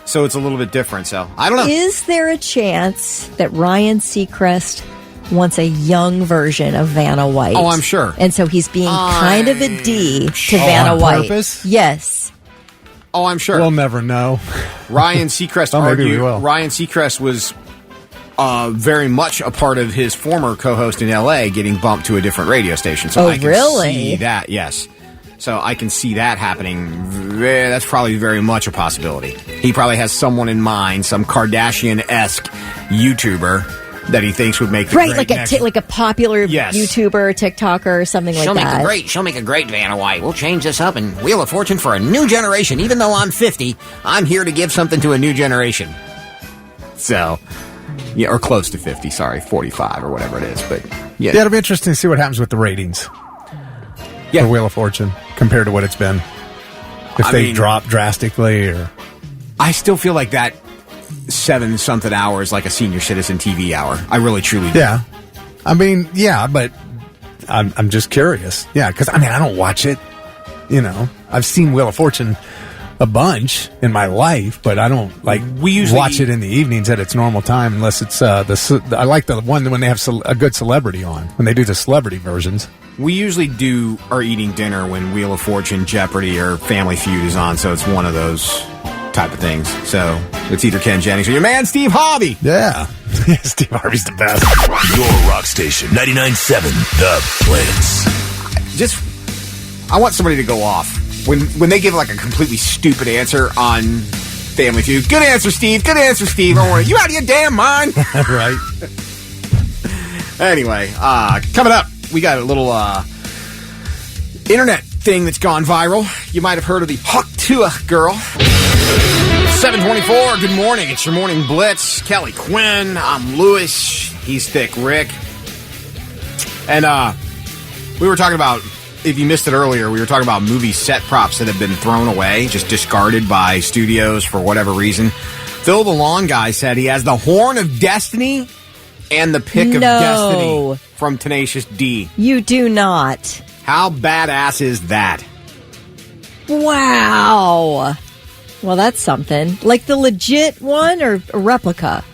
Speaker 2: So it's a little bit different. So I don't know.
Speaker 4: Is there a chance that Ryan Seacrest wants a young version of Vanna White?
Speaker 2: Oh, I'm sure.
Speaker 4: And so he's being kind of a D to Vanna
Speaker 3: on
Speaker 4: White.
Speaker 3: Purpose?
Speaker 4: Yes.
Speaker 2: Oh, I'm sure.
Speaker 3: We'll never know.
Speaker 2: Ryan Seacrest
Speaker 3: maybe we will.
Speaker 2: Ryan Seacrest was very much a part of his former co-host in L.A. getting bumped to a different radio station. So I can see that, yes. So I can see that happening. That's probably very much a possibility. He probably has someone in mind, some Kardashian-esque YouTuber that he thinks would make the great
Speaker 4: like a popular YouTuber, TikToker, something like that.
Speaker 2: She'll make a great Vanna White. We'll change this up and Wheel of Fortune for a new generation. Even though I'm 50, I'm here to give something to a new generation. So, yeah, or close to 50. Sorry, 45 or whatever it is. But yeah,
Speaker 3: it'll be interesting to see what happens with the ratings.
Speaker 2: Yeah,
Speaker 3: for Wheel of Fortune compared to what it's been. If they drop drastically, or
Speaker 2: I still feel like that 7-something hour is like a senior citizen TV hour. I really truly do.
Speaker 3: Yeah. But I'm just curious. Yeah, because I don't watch it. I've seen Wheel of Fortune a bunch in my life, but I don't watch it in the evenings at its normal time unless it's I like the one when they have a good celebrity on, when they do the celebrity versions.
Speaker 2: We usually are eating dinner when Wheel of Fortune, Jeopardy, or Family Feud is on, so it's one of those type of things. So it's either Ken Jennings or your man Steve Harvey.
Speaker 3: Yeah. Steve Harvey's the best.
Speaker 1: Your rock station, 99.7 The Blitz.
Speaker 2: I want somebody to go off. When they give like a completely stupid answer on Family Feud. Good answer, Steve. Good answer, Steve. Don't worry. You out of your damn mind.
Speaker 3: Right.
Speaker 2: Anyway, coming up, we got a little internet thing that's gone viral. You might have heard of the Hauk Tuah girl. 7:24. Good morning. It's your morning blitz. Kelly Quinn. I'm Lewis. He's thick Rick. And we were talking about, if you missed it earlier, we were talking about movie set props that have been thrown away, just discarded by studios for whatever reason. Phil the Lawn Guy said he has the Horn of Destiny and the Pick of Destiny from Tenacious D.
Speaker 4: You do not.
Speaker 2: How badass is that?
Speaker 4: Wow. Well, that's something. Like the legit one or a replica?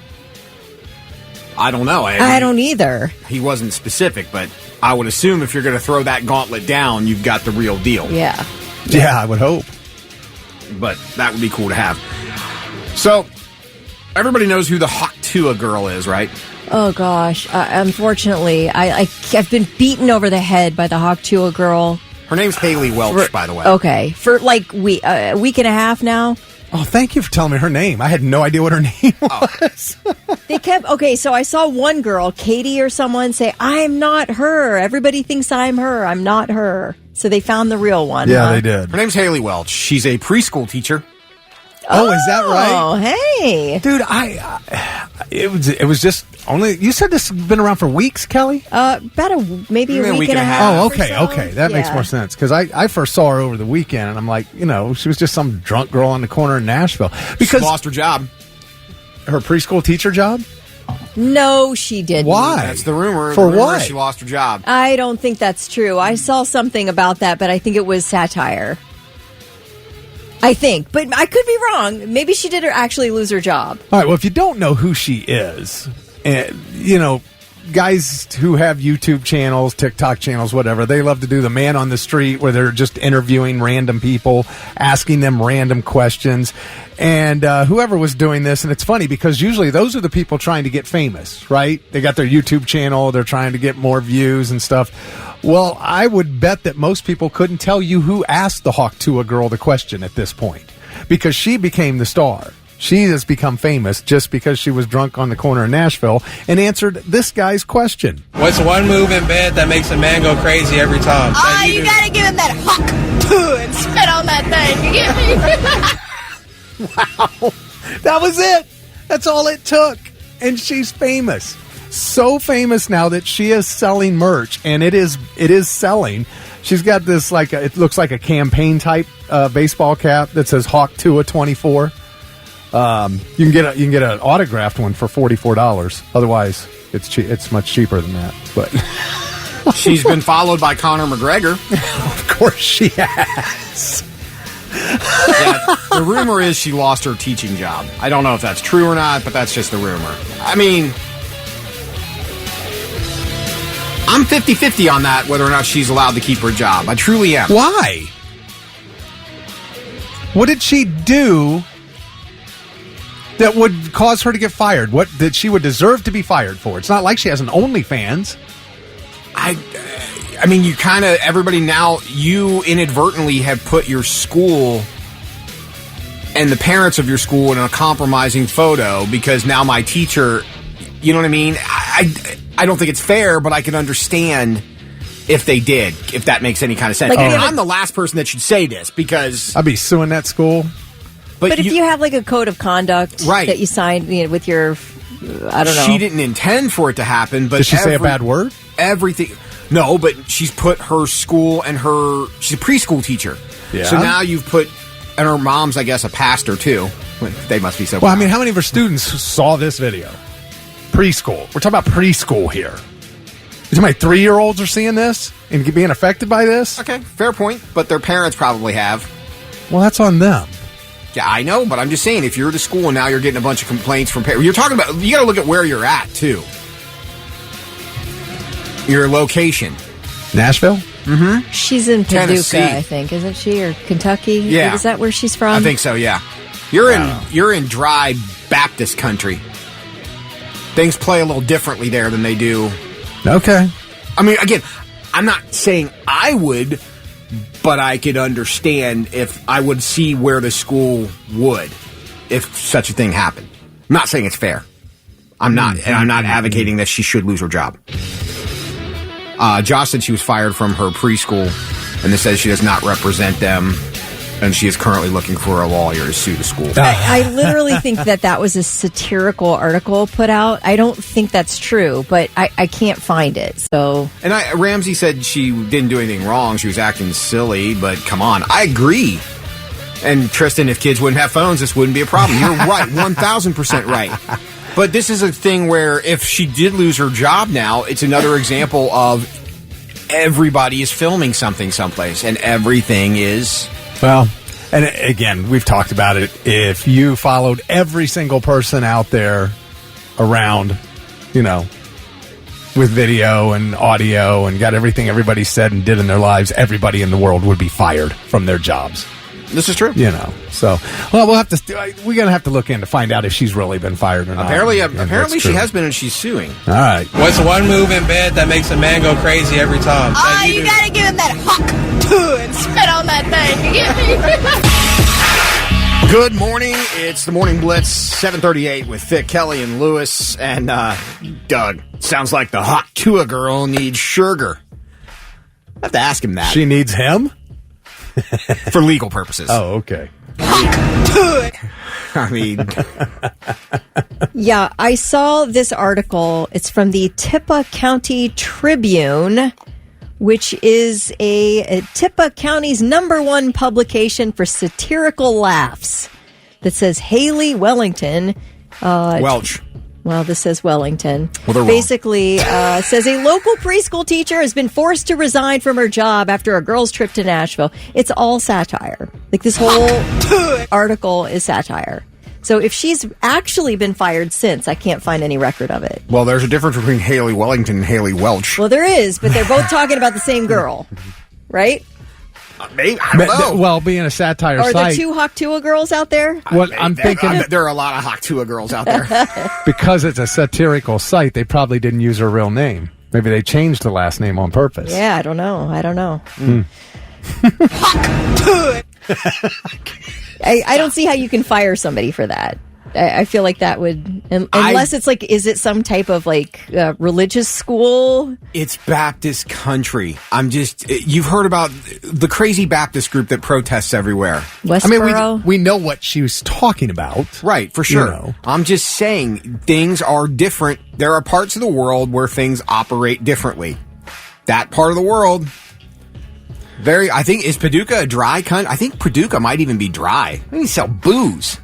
Speaker 2: I don't know.
Speaker 4: I don't either.
Speaker 2: He wasn't specific, but I would assume if you're going to throw that gauntlet down, you've got the real deal.
Speaker 4: Yeah.
Speaker 3: Yeah, I would hope.
Speaker 2: But that would be cool to have. So, everybody knows who the Hauk Tuah girl is, right?
Speaker 4: Oh, gosh. Unfortunately, I've been beaten over the head by the Hauk Tuah girl.
Speaker 2: Her name's Haley Welch, by the way.
Speaker 4: Okay. For like a week and a half now.
Speaker 3: Oh, thank you for telling me her name. I had no idea what her name was.
Speaker 4: They kept, so I saw one girl, Katie or someone, say, I'm not her. Everybody thinks I'm her. I'm not her. So they found the real one.
Speaker 3: Yeah, they did.
Speaker 2: Her name's Haley Welch. She's a preschool teacher.
Speaker 3: Oh, is that right?
Speaker 4: Oh, hey.
Speaker 3: Dude, it was just only, you said this has been around for weeks, Kelly?
Speaker 4: About maybe a week and a half.
Speaker 3: Oh, okay. That makes more sense. Because I first saw her over the weekend, and I'm like, she was just some drunk girl on the corner in Nashville. Because
Speaker 2: she lost her job.
Speaker 3: Her preschool teacher job?
Speaker 4: No, she didn't.
Speaker 3: Why?
Speaker 2: That's the rumor.
Speaker 3: For what?
Speaker 2: She lost her job.
Speaker 4: I don't think that's true. I saw something about that, but I think it was satire. I think, but I could be wrong. Maybe she did actually lose her job.
Speaker 3: All right, well, if you don't know who she is, guys who have YouTube channels, TikTok channels, whatever, they love to do the man on the street where they're just interviewing random people, asking them random questions. And whoever was doing this, and it's funny because usually those are the people trying to get famous, right? They got their YouTube channel, they're trying to get more views and stuff. Well, I would bet that most people couldn't tell you who asked the Hauk Tuah girl the question at this point because she became the star. She has become famous just because she was drunk on the corner in Nashville and answered this guy's question.
Speaker 6: What's one move in bed that makes a man go crazy every time?
Speaker 7: Oh, you gotta give him that Hauk Tuah and spit on that thing. You get me?
Speaker 3: Wow. That was it. That's all it took. And she's famous. So famous now that she is selling merch, and it is selling. She's got this, it looks like a campaign type baseball cap that says Hauk Tuah 24. You can get an autographed one for $44. Otherwise, it's much cheaper than that. But
Speaker 2: she's been followed by Conor McGregor.
Speaker 3: Of course she has.
Speaker 2: Yeah, the rumor is she lost her teaching job. I don't know if that's true or not, but that's just the rumor. I mean, I'm 50-50 on that, whether or not she's allowed to keep her job. I truly am.
Speaker 3: Why? What did she do that would cause her to get fired? What that she would deserve to be fired for? It's not like she has an OnlyFans.
Speaker 2: I mean, you kind of, everybody now, you inadvertently have put your school and the parents of your school in a compromising photo because now my teacher, you know what I mean? I don't think it's fair, but I can understand if they did, if that makes any kind of sense. I'm the last person that should say this because
Speaker 3: I'd be suing that school.
Speaker 4: But if you have a code of conduct that you signed with your, I don't know.
Speaker 2: She didn't intend for it to happen, but
Speaker 3: did she say a bad word?
Speaker 2: Everything. No, but she's put her school and she's a preschool teacher. Yeah. So now you've put, and her mom's, I guess, a pastor too. They must be so
Speaker 3: Well, I mean, how many of her students saw this video? Preschool. We're talking about preschool here. You talking about 3-year-olds are seeing this and being affected by this?
Speaker 2: Okay, fair point, but their parents probably have.
Speaker 3: Well, that's on them.
Speaker 2: Yeah, I know, but I'm just saying, if you're at a school and now you're getting a bunch of complaints from parents, you're talking about, you got to look at where you're at, too. Your location.
Speaker 3: Nashville?
Speaker 2: Mm-hmm.
Speaker 4: She's in Paducah,
Speaker 2: Tennessee.
Speaker 4: I think, isn't she? Or Kentucky?
Speaker 2: Yeah.
Speaker 4: Is that where she's from?
Speaker 2: I think so, yeah. You're in dry Baptist country. Things play a little differently there than they do.
Speaker 3: Okay.
Speaker 2: I mean, again, I'm not saying I would, but I could understand if I would see where the school would if such a thing happened. I'm not saying it's fair. I'm not. And I'm not advocating that she should lose her job. Josh said she was fired from her preschool, and this says she does not represent them, and she is currently looking for a lawyer to sue the school.
Speaker 4: I literally think that was a satirical article put out. I don't think that's true, but I can't find it. So,
Speaker 2: and Ramsey said she didn't do anything wrong. She was acting silly, but come on. I agree. And Tristan, if kids wouldn't have phones, this wouldn't be a problem. You're right, 1,000% right. But this is a thing where if she did lose her job now, it's another example of everybody is filming something someplace, and everything is...
Speaker 3: Well, and again, we've talked about it. If you followed every single person out there around, with video and audio and got everything everybody said and did in their lives, everybody in the world would be fired from their jobs.
Speaker 2: This is true.
Speaker 3: So, well, we're going to have to look in to find out if she's really been fired or not.
Speaker 2: Apparently she has been, and she's suing.
Speaker 3: All right.
Speaker 6: What's one move in bed that makes a man go crazy every time?
Speaker 7: Oh, you gotta give him that Hauk Tuah and spit on that thing. You get me?
Speaker 2: Good morning. It's the Morning Blitz, 7:38 with Thick, Kelly, and Lewis. And Doug, sounds like the Hauk Tuah girl needs sugar. I have to ask him that.
Speaker 3: She needs him?
Speaker 2: For legal purposes.
Speaker 3: Oh, okay.
Speaker 2: I mean...
Speaker 4: Yeah, I saw this article. It's from the Tuah County Tribune, which is a Tuah County's #1 publication for satirical laughs that says Haley Wellington...
Speaker 2: Welch.
Speaker 4: Well, this says Wellington.
Speaker 2: Well, they're wrong.
Speaker 4: Basically, says a local preschool teacher has been forced to resign from her job after a girls' trip to Nashville. It's all satire. Like, this whole article is satire. So if she's actually been fired since, I can't find any record of it.
Speaker 2: Well, there's a difference between Haley Wellington and Haley Welch.
Speaker 4: Well, there is, but they're both talking about the same girl, right?
Speaker 2: Maybe, I don't know.
Speaker 3: Well, being a satire
Speaker 4: Are there
Speaker 3: site,
Speaker 4: two Hauk Tuah girls out there?
Speaker 3: what I'm thinking,
Speaker 2: There are a lot of Hauk Tuah girls out there.
Speaker 3: because it's a satirical site, they probably didn't use her real name. Maybe they changed the last name on purpose.
Speaker 4: Yeah, I don't know. I don't see how you can fire somebody for that. I feel like that would, unless it's like, is it some type of like religious school?
Speaker 2: It's Baptist country. You've heard about the crazy Baptist group that protests everywhere.
Speaker 4: Westboro?
Speaker 3: We know what she was talking about.
Speaker 2: Right, for sure.
Speaker 3: You know.
Speaker 2: I'm just saying things are different. There are parts of the world where things operate differently. That part of the world, I think, is Paducah a dry country? I think Paducah might even be dry. They sell booze.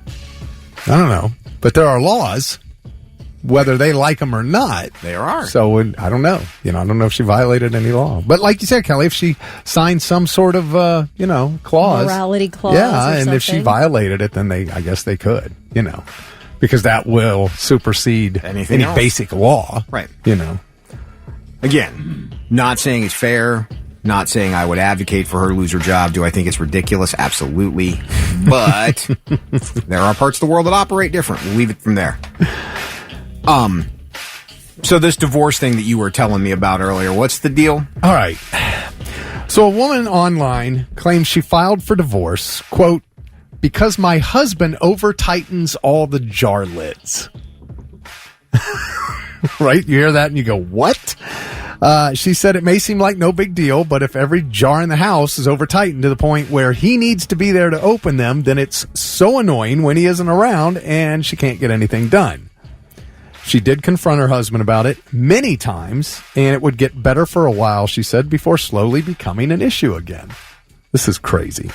Speaker 3: I don't know. But there are laws, whether they like them or not.
Speaker 2: There are.
Speaker 3: So I don't know. I don't know if she violated any law. But like you said, Kelly, if she signed some sort of, clause.
Speaker 4: Morality clause.
Speaker 3: Yeah,
Speaker 4: or
Speaker 3: and if she
Speaker 4: something.
Speaker 3: violated it, then I guess they could, because that will supersede
Speaker 2: Anything
Speaker 3: any
Speaker 2: else.
Speaker 3: basic law.
Speaker 2: Right. Again, not saying it's fair. Not saying I would advocate for her to lose her job. Do I think it's ridiculous? Absolutely. But there are parts of the world that operate different. We'll leave it from there. So this divorce thing that you were telling me about earlier, what's the deal?
Speaker 3: All right. So a woman online claims she filed for divorce, quote, because my husband over-tightens all the jar lids. Right? You hear that and you go, what? She said it may seem like no big deal, but if every jar in the house is over-tightened to the point where he needs to be there to open them, then it's so annoying when he isn't around and she can't get anything done. She did confront her husband about it many times, and it would get better for a while, she said, before slowly becoming an issue again. This is crazy.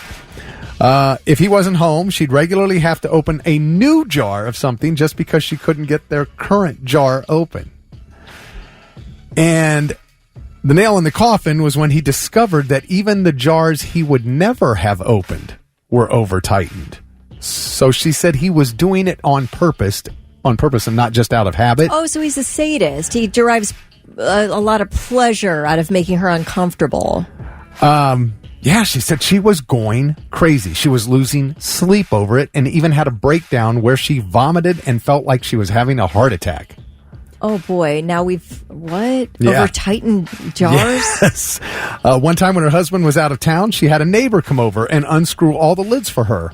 Speaker 3: If he wasn't home, she'd regularly have to open a new jar of something just because she couldn't get their current jar open. And the nail in the coffin was when he discovered that even the jars he would never have opened were over-tightened. So she said he was doing it on purpose and not just out of habit.
Speaker 4: Oh, so he's a sadist. He derives a lot of pleasure out of making her uncomfortable.
Speaker 3: Yeah, she said she was going crazy. She was losing sleep over it and even had a breakdown where she vomited and felt like she was having a heart attack.
Speaker 4: Oh, boy. Now what?
Speaker 3: Yeah.
Speaker 4: Over-tightened jars?
Speaker 3: Yes. One time when her husband was out of town, she had a neighbor come over and unscrew all the lids for her.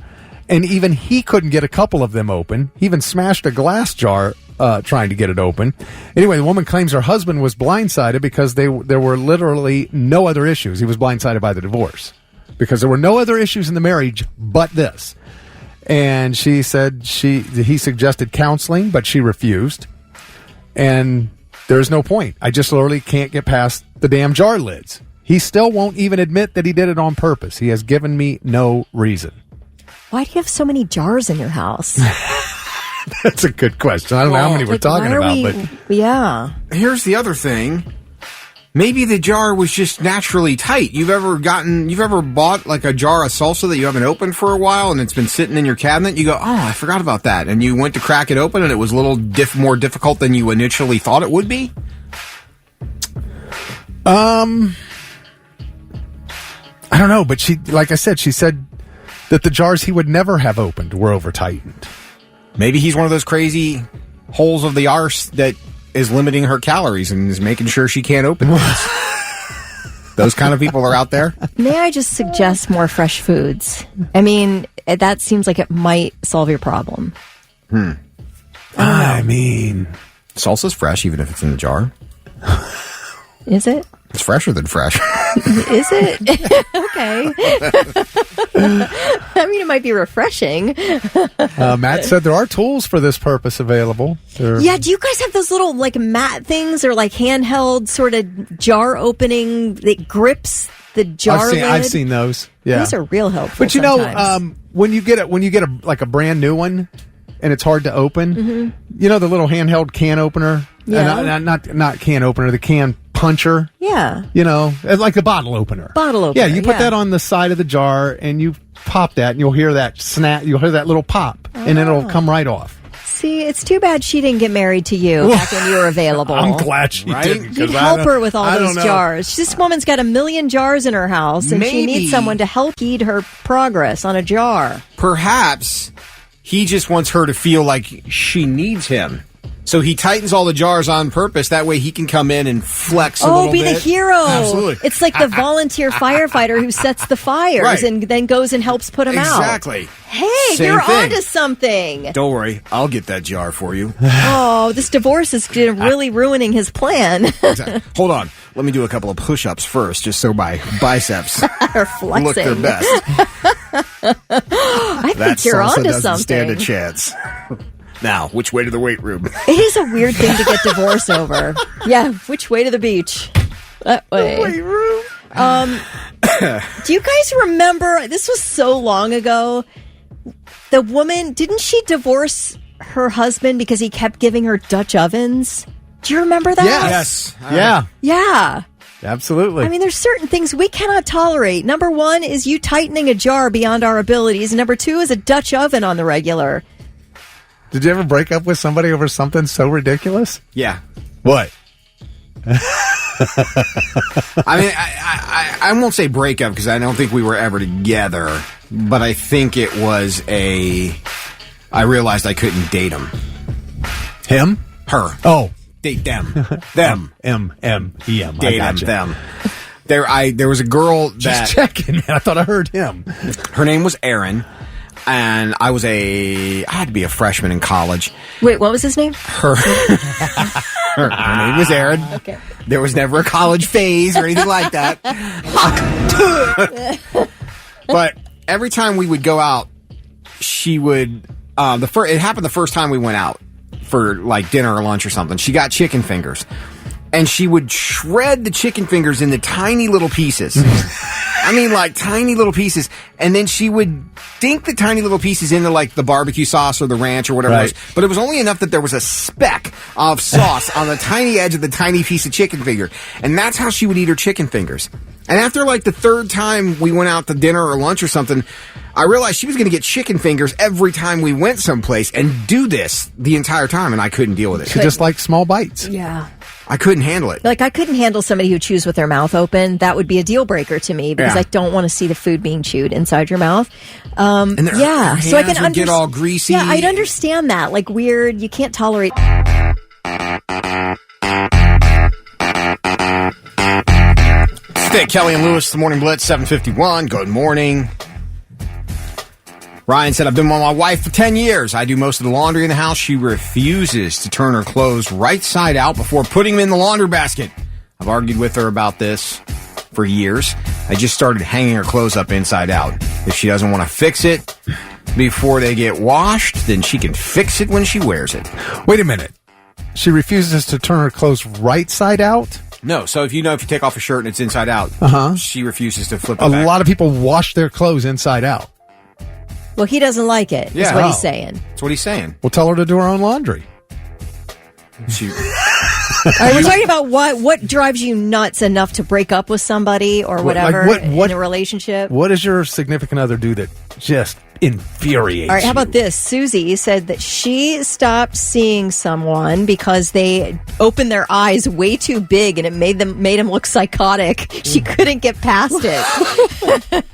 Speaker 3: And even he couldn't get a couple of them open. He even smashed a glass jar trying to get it open. Anyway, the woman claims her husband was blindsided because there were literally no other issues. He was blindsided by the divorce because there were no other issues in the marriage but this. And she said he suggested counseling, but she refused. And there's no point. I just literally can't get past the damn jar lids. He still won't even admit that he did it on purpose. He has given me no reason.
Speaker 4: Why do you have so many jars in your house?
Speaker 3: That's a good question. I don't know how many we're talking about, but
Speaker 4: yeah.
Speaker 2: Here's the other thing. Maybe the jar was just naturally tight. You've ever bought like a jar of salsa that you haven't opened for a while and it's been sitting in your cabinet? You go, oh, I forgot about that. And you went to crack it open and it was a little more difficult than you initially thought it would be?
Speaker 3: I don't know, but like I said, she said that the jars he would never have opened were over-tightened.
Speaker 2: Maybe he's one of those crazy holes of the arse that is limiting her calories and is making sure she can't open things. Those kind of people are out there.
Speaker 4: May I just suggest more fresh foods? I mean, that seems like it might solve your problem.
Speaker 3: I mean,
Speaker 2: salsa's fresh even if it's in the jar.
Speaker 4: Is it?
Speaker 2: It's fresher than fresh.
Speaker 4: Is it? Okay. I mean, it might be refreshing.
Speaker 3: Matt said there are tools for this purpose available.
Speaker 4: Yeah, do you guys have those little like mat things or like handheld sort of jar opening that grips the jar lid?
Speaker 3: I've seen those. Yeah,
Speaker 4: those are real helpful.
Speaker 3: But you know, when you get a brand new one, and it's hard to open. Mm-hmm. You know the little handheld can opener?
Speaker 4: Yeah.
Speaker 3: Not can opener, the can puncher.
Speaker 4: Yeah.
Speaker 3: You know, like a bottle opener.
Speaker 4: Yeah,
Speaker 3: you put that on the side of the jar and you pop that and you'll hear that snap, you'll hear that little pop and then it'll come right off.
Speaker 4: See, it's too bad she didn't get married to you back when you were available.
Speaker 3: I'm glad she didn't.
Speaker 4: You'd help her with all those jars. This woman's got 1 million jars in her house, and she needs someone to help guide her progress on a jar.
Speaker 2: Perhaps he just wants her to feel like she needs him. So he tightens all the jars on purpose. That way he can come in and flex a little bit.
Speaker 4: Oh, be the hero.
Speaker 2: Absolutely.
Speaker 4: It's like the volunteer firefighter who sets the fires and then goes and helps put them out.
Speaker 2: Exactly.
Speaker 4: Hey,
Speaker 2: Same
Speaker 4: you're
Speaker 2: thing.
Speaker 4: onto something.
Speaker 2: Don't worry. I'll get that jar for you.
Speaker 4: Oh, this divorce is really ruining his plan.
Speaker 2: Exactly. Hold on. Let me do a couple of push-ups first, just so my biceps
Speaker 4: are flexing.
Speaker 2: look their best.
Speaker 4: I think you're onto
Speaker 2: doesn't
Speaker 4: something.
Speaker 2: stand a chance. Now, which way to the weight room?
Speaker 4: It is a weird thing to get divorced over. Yeah, which way to the beach? That way.
Speaker 2: The weight room.
Speaker 4: Do you guys remember? This was so long ago. The woman, didn't she divorce her husband because he kept giving her Dutch ovens? Do you remember that?
Speaker 2: Yes.
Speaker 4: Yeah.
Speaker 3: Absolutely.
Speaker 4: I mean, there's certain things we cannot tolerate. Number one is you tightening a jar beyond our abilities. Number two is a Dutch oven on the regular.
Speaker 3: Did you ever break up with somebody over something so ridiculous?
Speaker 2: Yeah.
Speaker 3: What?
Speaker 2: I mean, I won't say breakup because I don't think we were ever together, but I think it was I realized I couldn't date him.
Speaker 3: Him?
Speaker 2: Her.
Speaker 3: Oh.
Speaker 2: Date them. Them.
Speaker 3: M-M-E-M.
Speaker 2: Date them. There was a girl that...
Speaker 3: Just checking, man. I thought I heard him.
Speaker 2: Her name was Erin, and I had to be a freshman in college.
Speaker 4: Wait, what was his name?
Speaker 2: Her name was Erin.
Speaker 4: Okay.
Speaker 2: There was never a college phase or anything like that. But every time we would go out, she would... it happened the first time we went out for like dinner or lunch or something. She got chicken fingers. And she would shred the chicken fingers into tiny little pieces. I mean, like tiny little pieces. And then she would dink the tiny little pieces into like the barbecue sauce or the ranch or whatever it was. But it was only enough that there was a speck of sauce on the tiny edge of the tiny piece of chicken finger. And that's how she would eat her chicken fingers. And after like the third time we went out to dinner or lunch or something, I realized she was going to get chicken fingers every time we went someplace and do this the entire time. And I couldn't deal with it.
Speaker 3: She just liked small bites.
Speaker 4: Yeah.
Speaker 2: I couldn't handle it.
Speaker 4: Like, I couldn't handle somebody who chews with their mouth open. That would be a deal breaker to me because I don't want to see the food being chewed inside your mouth.
Speaker 2: And their hands
Speaker 4: so I can
Speaker 2: would get all greasy.
Speaker 4: Yeah, I'd understand that. Like, weird, you can't tolerate.
Speaker 2: Stick Kelly and Lewis, the Morning Blitz, 7:51. Good morning. Ryan said, I've been with my wife for 10 years. I do most of the laundry in the house. She refuses to turn her clothes right side out before putting them in the laundry basket. I've argued with her about this for years. I just started hanging her clothes up inside out. If she doesn't want to fix it before they get washed, then she can fix it when she wears it.
Speaker 3: Wait a minute. She refuses to turn her clothes right side out?
Speaker 2: No, so if you take off a shirt and it's inside out, she refuses to flip it back.
Speaker 3: A lot of people wash their clothes inside out.
Speaker 4: Well, he doesn't like it, is what he's saying.
Speaker 2: That's what he's saying.
Speaker 3: Well, tell her to do her own laundry.
Speaker 4: All right, we're talking about what drives you nuts enough to break up with somebody or whatever in a relationship.
Speaker 3: What does your significant other do that just infuriates you?
Speaker 4: All right, how about this? Susie said that she stopped seeing someone because they opened their eyes way too big and it made him look psychotic. She couldn't get past it.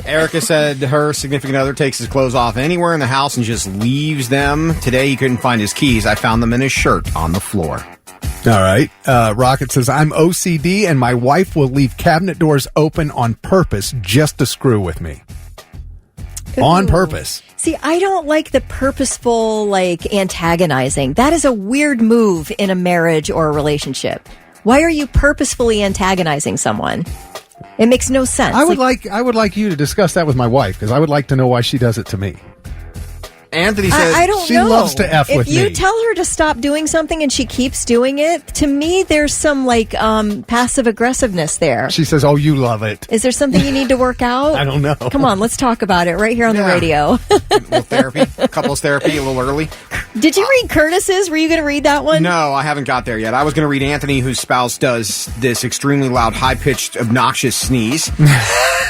Speaker 2: Erica said her significant other takes his clothes off anywhere in the house and just leaves them. Today he couldn't find his keys. I found them in his shirt on the floor.
Speaker 3: All right. Rocket says, I'm OCD and my wife will leave cabinet doors open on purpose just to screw with me.
Speaker 4: Ooh.
Speaker 3: On purpose.
Speaker 4: See, I don't like the purposeful, antagonizing. That is a weird move in a marriage or a relationship. Why are you purposefully antagonizing someone? It makes no sense.
Speaker 3: I would like you to discuss that with my wife because I would like to know why she does it to me.
Speaker 2: Anthony says
Speaker 4: I don't
Speaker 3: she
Speaker 4: know.
Speaker 3: loves to F with
Speaker 4: If you
Speaker 3: me.
Speaker 4: tell her to stop doing something and she keeps doing it, to me, there's some passive aggressiveness there.
Speaker 3: She says, "Oh, you love it."
Speaker 4: Is there something you need to work out?
Speaker 3: I don't know.
Speaker 4: Come on, let's talk about it right here on the radio.
Speaker 2: a little therapy, couples therapy, a little early.
Speaker 4: Did you read Curtis's? Were you going to read that one?
Speaker 2: No, I haven't got there yet. I was going to read Anthony, whose spouse does this extremely loud, high-pitched, obnoxious sneeze.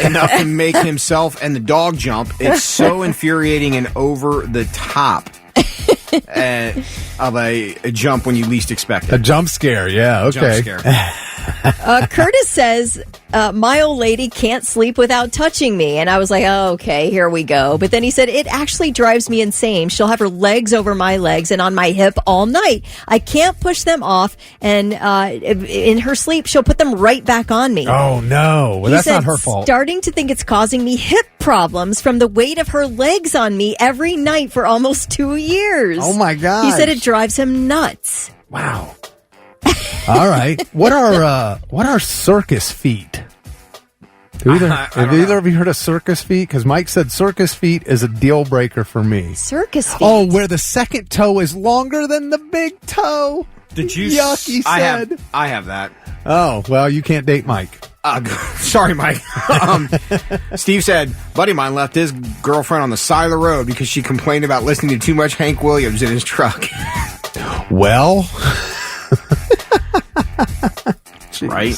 Speaker 2: Enough to make himself and the dog jump. It's so infuriating and over the top of a jump when you least expect it.
Speaker 3: A jump scare, yeah, okay.
Speaker 2: Jump scare.
Speaker 4: Curtis says, my old lady can't sleep without touching me. And I was like, oh, okay, here we go. But then he said, it actually drives me insane. She'll have her legs over my legs and on my hip all night. I can't push them off. And in her sleep, she'll put them right back on me.
Speaker 3: Oh, no. Well, that's not her fault.
Speaker 4: Starting to think it's causing me hip problems from the weight of her legs on me every night for almost 2 years.
Speaker 3: Oh, my God.
Speaker 4: He said it drives him nuts.
Speaker 3: Wow. All right. What are circus feet? Have either of you heard of circus feet? Because Mike said circus feet is a deal breaker for me.
Speaker 4: Circus feet?
Speaker 3: Oh, where the second toe is longer than the big toe.
Speaker 2: Did you?
Speaker 3: Yuck, he said.
Speaker 2: I have that.
Speaker 3: Oh, well, you can't date Mike.
Speaker 2: Sorry, Mike. Steve said, buddy of mine left his girlfriend on the side of the road because she complained about listening to too much Hank Williams in his truck.
Speaker 3: Well...
Speaker 2: Right.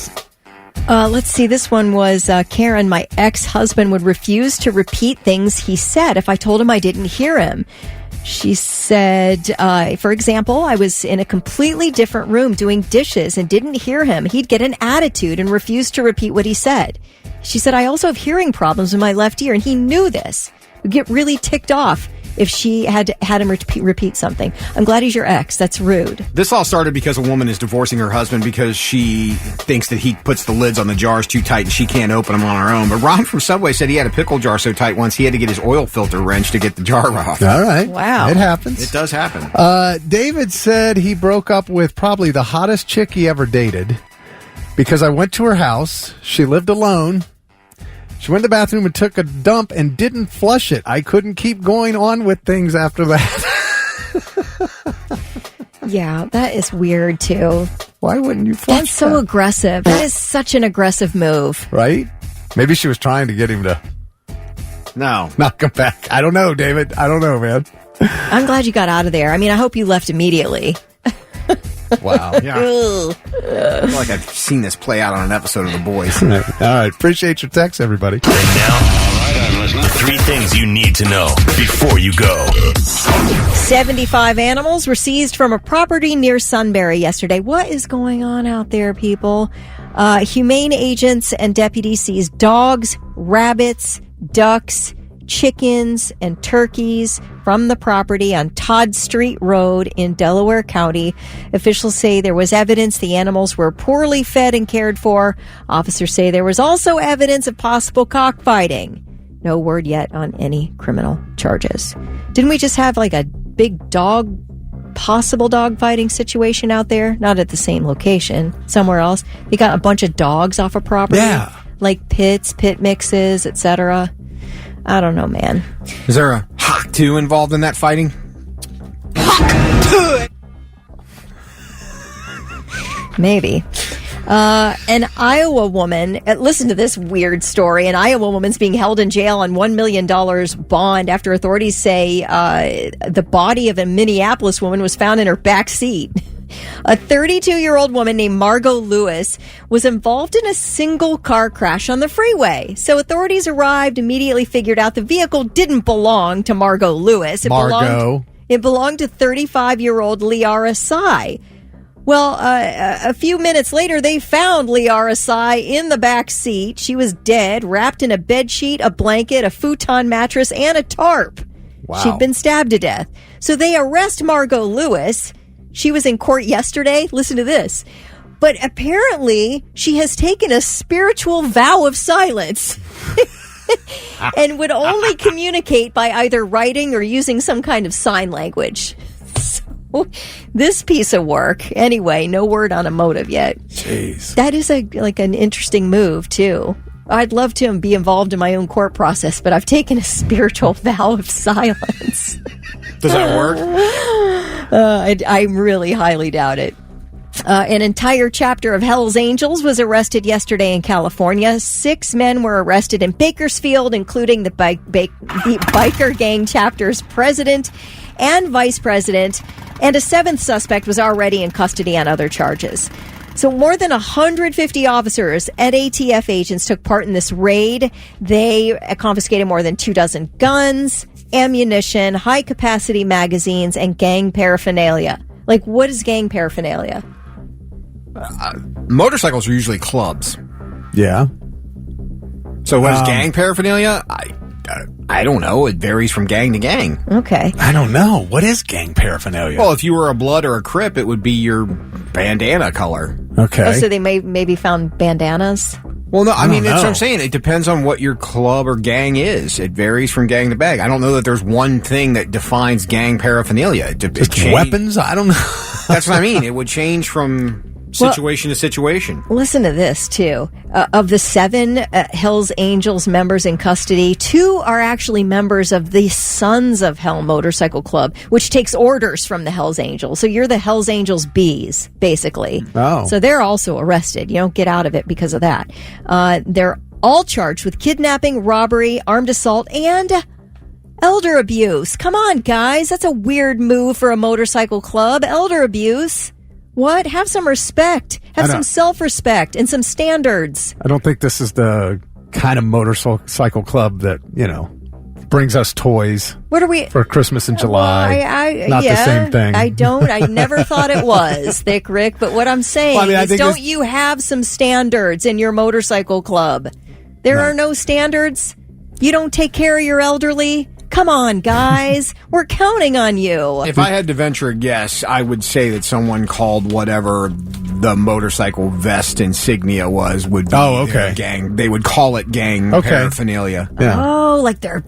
Speaker 4: Let's see. This one was Karen. My ex-husband would refuse to repeat things he said if I told him I didn't hear him. She said, for example, I was in a completely different room doing dishes and didn't hear him. He'd get an attitude and refuse to repeat what he said. She said, I also have hearing problems in my left ear, and he knew this. Would get really ticked off if she had him repeat something. I'm glad he's your ex. That's rude.
Speaker 2: This all started because a woman is divorcing her husband because she thinks that he puts the lids on the jars too tight and she can't open them on her own. But Ron from Subway said he had a pickle jar so tight once he had to get his oil filter wrenched to get the jar off.
Speaker 3: All right.
Speaker 4: Wow.
Speaker 3: It happens.
Speaker 2: It does happen.
Speaker 3: David said he broke up with probably the hottest chick he ever dated because I went to her house. She lived alone. She went to the bathroom and took a dump and didn't flush it. I couldn't keep going on with things after that.
Speaker 4: Yeah, that is weird, too.
Speaker 3: Why wouldn't you flush
Speaker 4: That's so aggressive. That is such an aggressive move.
Speaker 3: Right? Maybe she was trying to get him to not come back. I don't know, David. I don't know, man.
Speaker 4: I'm glad you got out of there. I mean, I hope you left immediately.
Speaker 3: Wow.
Speaker 2: Yeah. I feel like I've seen this play out on an episode of The Boys.
Speaker 3: All right. Appreciate your text, everybody.
Speaker 1: And now, all right, listener. 3 things you need to know before you go.
Speaker 4: 75 animals were seized from a property near Sunbury yesterday. What is going on out there, people? Humane agents and deputies seized dogs, rabbits, ducks, chickens, and turkeys from the property on Todd Street Road in Delaware County. Officials say there was evidence the animals were poorly fed and cared for. Officers say there was also evidence of possible cockfighting. No word yet on any criminal charges. Didn't we just have like a big possible dog fighting situation out there? Not at the same location, somewhere else. They got a bunch of dogs off a property.
Speaker 3: Yeah.
Speaker 4: Like pit mixes, etc. I don't know, man.
Speaker 2: Is there a Hauk 2 involved in that fighting?
Speaker 4: Maybe. An Iowa woman, listen to this weird story. An Iowa woman's being held in jail on $1 million bond after authorities say the body of a Minneapolis woman was found in her back seat. A 32-year-old woman named Margot Lewis was involved in a single car crash on the freeway. So authorities arrived, immediately figured out the vehicle didn't belong to Margot Lewis. It belonged to 35-year-old Liara Sy. Well, a few minutes later, they found Liara Sy in the back seat. She was dead, wrapped in a bedsheet, a blanket, a futon mattress, and a tarp.
Speaker 3: Wow.
Speaker 4: She'd been stabbed to death. So they arrest Margot Lewis. She was in court yesterday. Listen to this. But apparently, she has taken a spiritual vow of silence and would only communicate by either writing or using some kind of sign language. So, this piece of work, anyway, no word on a motive yet.
Speaker 3: Jeez.
Speaker 4: That is an interesting move, too. I'd love to be involved in my own court process, but I've taken a spiritual vow of silence.
Speaker 2: Does that work?
Speaker 4: I really highly doubt it. An entire chapter of Hell's Angels was arrested yesterday in California. 6 men were arrested in Bakersfield, including the biker gang chapter's president and vice president, and a 7th suspect was already in custody on other charges. So more than 150 officers and ATF agents took part in this raid. They confiscated more than 24 guns, ammunition, high-capacity magazines, and gang paraphernalia. Like, what is gang paraphernalia?
Speaker 2: Motorcycles are usually clubs.
Speaker 3: Yeah.
Speaker 2: So what is gang paraphernalia? I don't know. It varies from gang to gang.
Speaker 4: Okay.
Speaker 3: I don't know. What is gang paraphernalia?
Speaker 2: Well, if you were a Blood or a Crip, it would be your bandana color.
Speaker 3: Okay.
Speaker 4: Oh, so they maybe found bandanas?
Speaker 2: Well, no, I mean,
Speaker 3: don't
Speaker 2: that's what
Speaker 3: know.
Speaker 2: I'm saying. It depends on what your club or gang is. It varies from gang to gang. I don't know that there's one thing that defines gang paraphernalia.
Speaker 3: Just weapons? I don't know.
Speaker 2: That's what I mean. It would change from situation to situation.
Speaker 4: Listen to this, too. Of the 7 Hells Angels members in custody, 2 are actually members of the Sons of Hell Motorcycle Club, which takes orders from the Hells Angels. So you're the Hells Angels bees, basically.
Speaker 3: Oh.
Speaker 4: So they're also arrested. You don't get out of it because of that. They're all charged with kidnapping, robbery, armed assault, and elder abuse. Come on, guys. That's a weird move for a motorcycle club. Elder abuse. What? Have some respect. Have some self-respect and some standards.
Speaker 3: I don't think this is the kind of motorcycle club that, brings us toys.
Speaker 4: What are we
Speaker 3: for Christmas in July? Not the same thing.
Speaker 4: I never thought it was, Thick Rick. But what I'm saying is, don't you have some standards in your motorcycle club? There are no standards. You don't take care of your elderly. Come on, guys. We're counting on you.
Speaker 2: If I had to venture a guess, I would say that someone called whatever the motorcycle vest insignia would be their gang. They would call it gang paraphernalia.
Speaker 3: Yeah.
Speaker 4: Oh, like their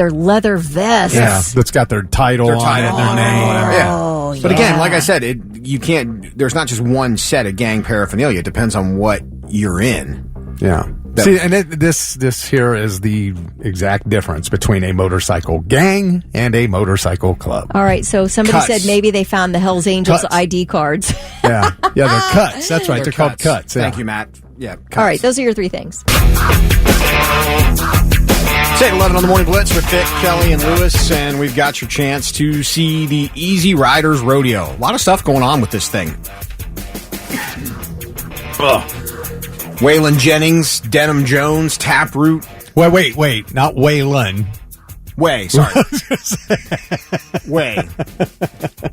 Speaker 4: leather vests.
Speaker 3: Yeah, that's got their title on it, their name, whatever.
Speaker 2: Yeah. But again, like I said, you can't. There's not just one set of gang paraphernalia. It depends on what you're in.
Speaker 3: Yeah. See, and this here is the exact difference between a motorcycle gang and a motorcycle club.
Speaker 4: All right, so somebody
Speaker 2: Cuts.
Speaker 4: said maybe they found the Hells Angels
Speaker 3: Cuts.
Speaker 4: ID cards.
Speaker 3: Yeah, they're cuts. That's right. They're called cuts. Yeah.
Speaker 2: Thank you, Matt. Yeah. Cuts.
Speaker 4: All right, those are your 3 things.
Speaker 2: It's 8:11 on the Morning Blitz with Vic, Kelly, and Lewis, and we've got your chance to see the Easy Riders Rodeo. A lot of stuff going on with this thing. Waylon Jennings, Denham Jones, Taproot.
Speaker 3: Wait. Not Waylon.
Speaker 2: Sorry. Whey.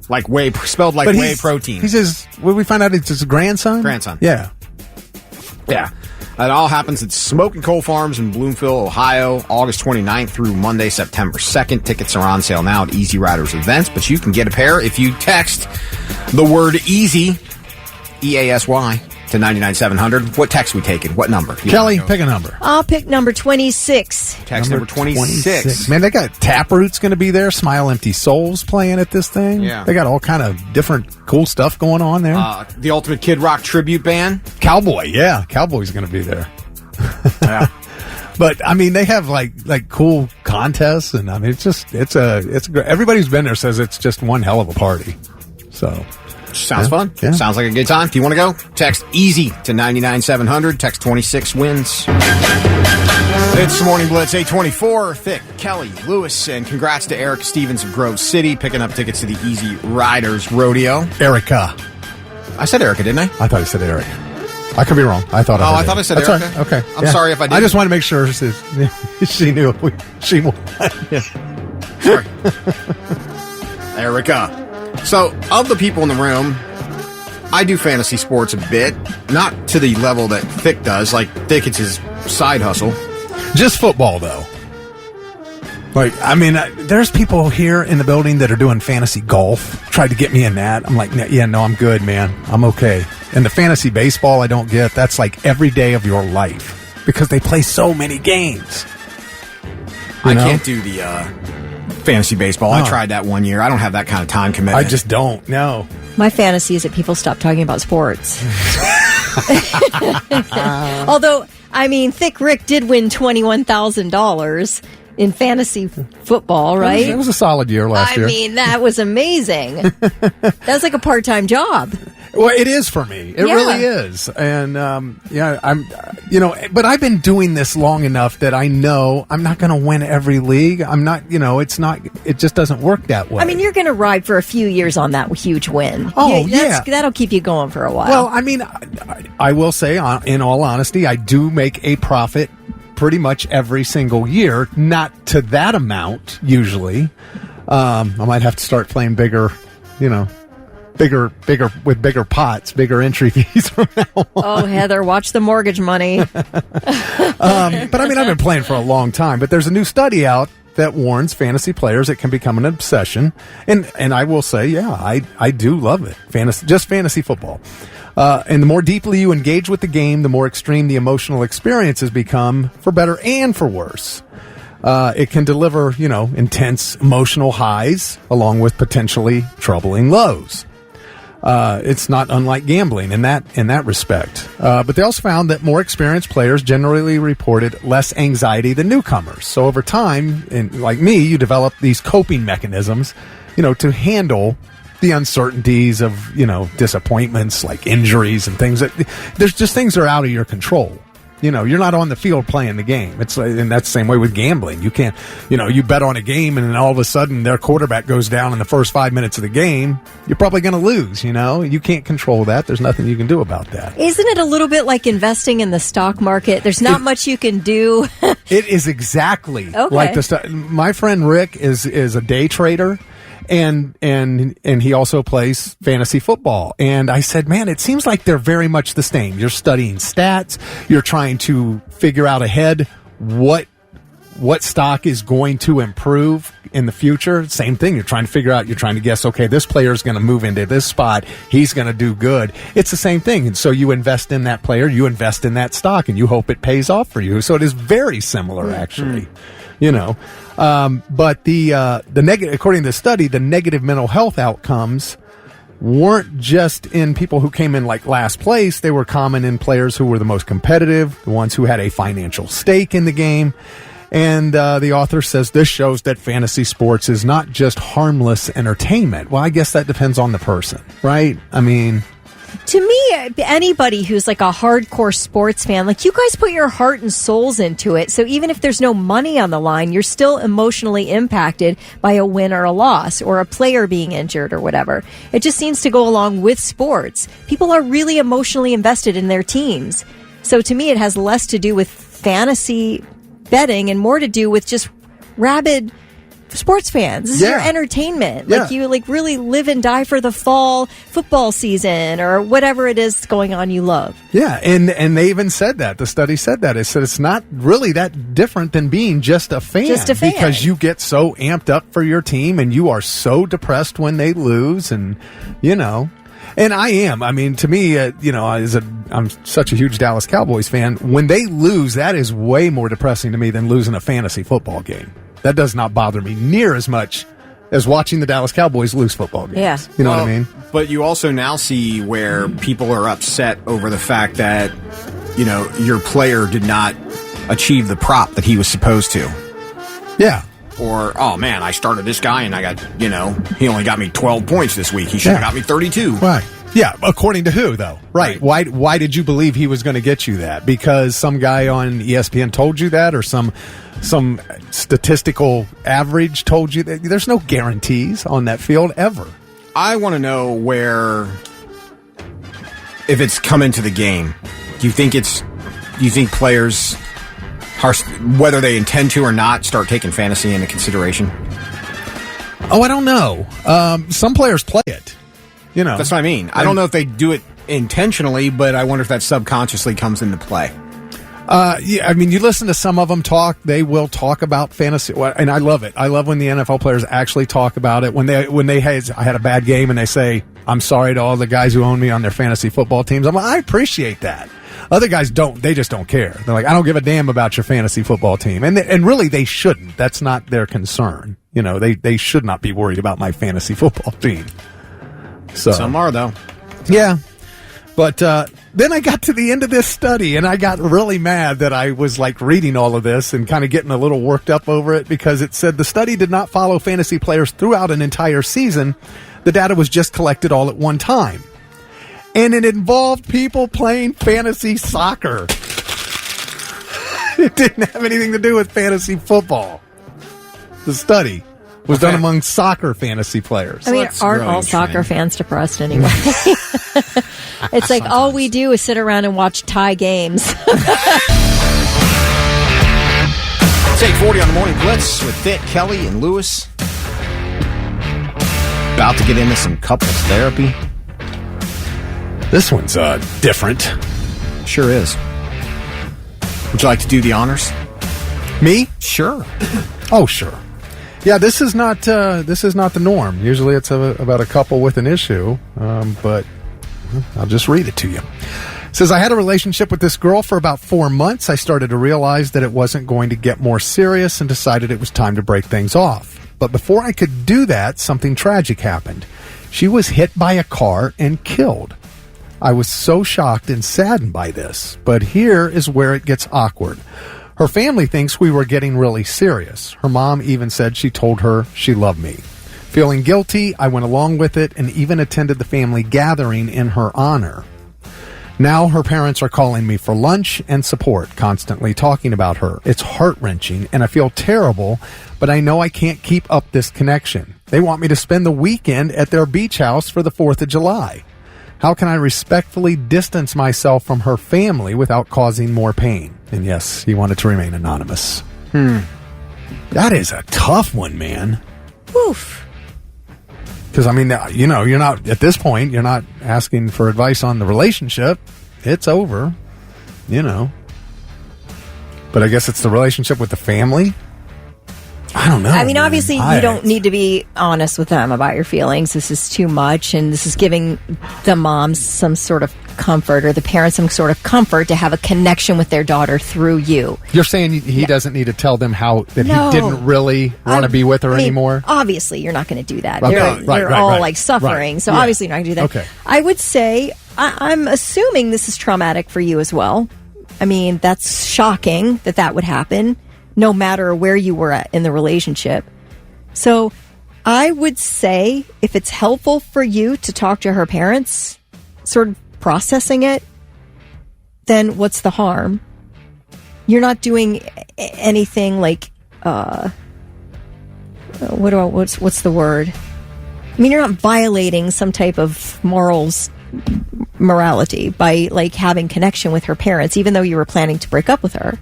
Speaker 2: Like whey, spelled like whey protein.
Speaker 3: He's his, what we find out it's his grandson?
Speaker 2: Grandson.
Speaker 3: Yeah.
Speaker 2: Yeah. It all happens at Smoke and Coal Farms in Bloomfield, Ohio, August 29th through Monday, September 2nd. Tickets are on sale now at Easy Riders Events, but you can get a pair if you text the word EASY, EASY, to 99700. What text we taking? What number?
Speaker 3: Kelly, pick a number.
Speaker 4: I'll pick number 26.
Speaker 2: Text number 26.
Speaker 3: Man, they got Taproot's going to be there. Smile Empty Souls playing at this thing.
Speaker 2: Yeah.
Speaker 3: They got all kind of different cool stuff going on there.
Speaker 2: The Ultimate Kid Rock Tribute Band.
Speaker 3: Cowboy, yeah. Cowboy's going to be there.
Speaker 2: Yeah.
Speaker 3: But I mean, they have like cool contests, and I mean, it's everybody who's been there says it's just one hell of a party. So.
Speaker 2: Sounds fun.
Speaker 3: Yeah.
Speaker 2: Sounds like a good time. If you want to go, text EASY to 99700. Text 26 wins. It's the Morning Blitz, 824. Thick, Kelly, Lewis, and congrats to Eric Stevens of Grove City picking up tickets to the Easy Riders Rodeo.
Speaker 3: Erica.
Speaker 2: I said Erica, didn't I?
Speaker 3: I thought I said Eric. I could be wrong. I thought I heard
Speaker 2: I said
Speaker 3: That's
Speaker 2: Erica.
Speaker 3: Right. Okay.
Speaker 2: I'm sorry if I did.
Speaker 3: I just want to make sure she knew she won.
Speaker 2: Sorry. Erica. So, of the people in the room, I do fantasy sports a bit. Not to the level that Thick does. Like, Thick, it's his side hustle.
Speaker 3: Just football, though. Like, I mean, there's people here in the building that are doing fantasy golf. Tried to get me in that. I'm like, yeah, no, I'm good, man. I'm okay. And the fantasy baseball, I don't get. That's like every day of your life because they play so many games.
Speaker 2: I can't do the fantasy baseball. I tried that one year. I don't have that kind of time commitment.
Speaker 3: I just don't. No.
Speaker 4: My fantasy is that people stop talking about sports. Although, I mean, Thick Rick did win $21,000. in fantasy football, right?
Speaker 3: It was a solid year last year.
Speaker 4: I mean, that was amazing. That was like a part-time job.
Speaker 3: Well, it is for me. It really is. And, but I've been doing this long enough that I know I'm not going to win every league. I'm not, it just doesn't work that way.
Speaker 4: I mean, you're going to ride for a few years on that huge win.
Speaker 3: Oh,
Speaker 4: That'll keep you going for a while.
Speaker 3: Well, I mean, I will say, in all honesty, I do make a profit pretty much every single year. Not to that amount, usually. I might have to start playing bigger, bigger with bigger pots, bigger entry fees from now on.
Speaker 4: Oh, Heather, watch the mortgage money.
Speaker 3: But I mean, I've been playing for a long time. But there's a new study out that warns fantasy players it can become an obsession. And I will say, I do love it. Fantasy football. And the more deeply you engage with the game, the more extreme the emotional experiences become, for better and for worse. It can deliver, intense emotional highs along with potentially troubling lows. It's not unlike gambling in that respect. But they also found that more experienced players generally reported less anxiety than newcomers. So over time, and like me, you develop these coping mechanisms, to handle the uncertainties of, disappointments like injuries and things there's just things that are out of your control. You're not on the field playing the game. And that's the same way with gambling. You can't, you bet on a game and then all of a sudden their quarterback goes down in the first 5 minutes of the game. You're probably going to lose, You can't control that. There's nothing you can do about that.
Speaker 4: Isn't it a little bit like investing in the stock market? There's not much you can do.
Speaker 3: It is exactly like the stock. My friend Rick is a day trader. And he also plays fantasy football. And I said, man, it seems like they're very much the same. You're studying stats. You're trying to figure out ahead what stock is going to improve in the future. Same thing. You're trying to guess, okay, this player is going to move into this spot. He's going to do good. It's the same thing. And so you invest in that player, you invest in that stock, and you hope it pays off for you. So it is very similar, actually. But the negative, according to the study, the negative mental health outcomes weren't just in people who came in like last place. They were common in players who were the most competitive, the ones who had a financial stake in the game. And the author says this shows that fantasy sports is not just harmless entertainment. Well, I guess that depends on the person, right? I mean,
Speaker 4: to me, anybody who's like a hardcore sports fan, like you guys put your heart and souls into it. So even if there's no money on the line, you're still emotionally impacted by a win or a loss or a player being injured or whatever. It just seems to go along with sports. People are really emotionally invested in their teams. So to me, it has less to do with fantasy betting and more to do with just rabid sports fans. This is your entertainment. Like you really live and die for the fall football season or whatever it is going on you love.
Speaker 3: Yeah, and they even said that. The study said that. It said it's not really that different than being just a fan.
Speaker 4: Just a fan.
Speaker 3: Because you get so amped up for your team and you are so depressed when they lose and, And I am. I mean, to me, I'm such a huge Dallas Cowboys fan. When they lose, that is way more depressing to me than losing a fantasy football game. That does not bother me near as much as watching the Dallas Cowboys lose football games.
Speaker 4: Yeah.
Speaker 3: You know what I mean?
Speaker 2: But you also now see where people are upset over the fact that, your player did not achieve the prop that he was supposed to.
Speaker 3: Yeah.
Speaker 2: Or, oh man, I started this guy and I got, he only got me 12 points this week. He should have got me 32.
Speaker 3: Right. Yeah, according to who, though? Right. Why did you believe he was going to get you that? Because some guy on ESPN told you that, or some statistical average told you that? There's no guarantees on that field ever.
Speaker 2: I want to know if it's come into the game. Do you think players, whether they intend to or not, start taking fantasy into consideration?
Speaker 3: Oh, I don't know. Some players play it.
Speaker 2: That's what I mean. I don't know if they do it intentionally, but I wonder if that subconsciously comes into play.
Speaker 3: Yeah, I mean, you listen to some of them talk. They will talk about fantasy, and I love it. I love when the NFL players actually talk about it. I had a bad game, and they say, "I'm sorry to all the guys who own me on their fantasy football teams." I'm like, I appreciate that. Other guys don't. They just don't care. They're like, I don't give a damn about your fantasy football team, and really they shouldn't. That's not their concern. They should not be worried about my fantasy football team. So
Speaker 2: some are though.
Speaker 3: Yeah. But then I got to the end of this study, and I got really mad that I was like reading all of this and kind of getting a little worked up over it, because it said the study did not follow fantasy players throughout an entire season. The data was just collected all at one time. And it involved people playing fantasy soccer. It didn't have anything to do with fantasy football. The study was done among soccer fantasy players.
Speaker 4: I mean, aren't all soccer fans depressed anyway? It's like all we do is sit around and watch tie games.
Speaker 2: It's 8:40 on the Morning Blitz with Thick, Kelly, and Lewis. About to get into some couples therapy.
Speaker 3: This one's different.
Speaker 2: Sure is. Would you like to do the honors?
Speaker 3: Me?
Speaker 2: Sure.
Speaker 3: Oh, sure. Yeah, this is not the norm. Usually it's about a couple with an issue, but I'll just read it to you. It says, I had a relationship with this girl for about 4 months. I started to realize that it wasn't going to get more serious and decided it was time to break things off. But before I could do that, something tragic happened. She was hit by a car and killed. I was so shocked and saddened by this, but here is where it gets awkward. Her family thinks we were getting really serious. Her mom even said she told her she loved me. Feeling guilty, I went along with it and even attended the family gathering in her honor. Now her parents are calling me for lunch and support, constantly talking about her. It's heart-wrenching and I feel terrible, but I know I can't keep up this connection. They want me to spend the weekend at their beach house for the 4th of July. How can I respectfully distance myself from her family without causing more pain? And yes, he wanted to remain anonymous. That is a tough one, man.
Speaker 4: Oof.
Speaker 3: Because, I mean, you know, you're not, at this point, you're not asking for advice on the relationship. It's over, you know. But I guess it's the relationship with the family. I don't know.
Speaker 4: I mean, obviously, you don't need to be honest with them about your feelings. This is too much, and this is giving the moms some sort of comfort, or the parents some sort of comfort to have a connection with their daughter through you.
Speaker 3: You're saying he doesn't need to tell them he didn't really want to be with her anymore?
Speaker 4: Obviously, you're not going to do that.
Speaker 3: Okay.
Speaker 4: They're all like suffering, so obviously you're not going to do that.
Speaker 3: Okay.
Speaker 4: I would say, I'm assuming this is traumatic for you as well. I mean, that's shocking that would happen, no matter where you were at in the relationship. So I would say, if it's helpful for you to talk to her parents, sort of processing it, then what's the harm? You're not doing anything like, what's the word? I mean, you're not violating some type of morality by like having connection with her parents, even though you were planning to break up with her.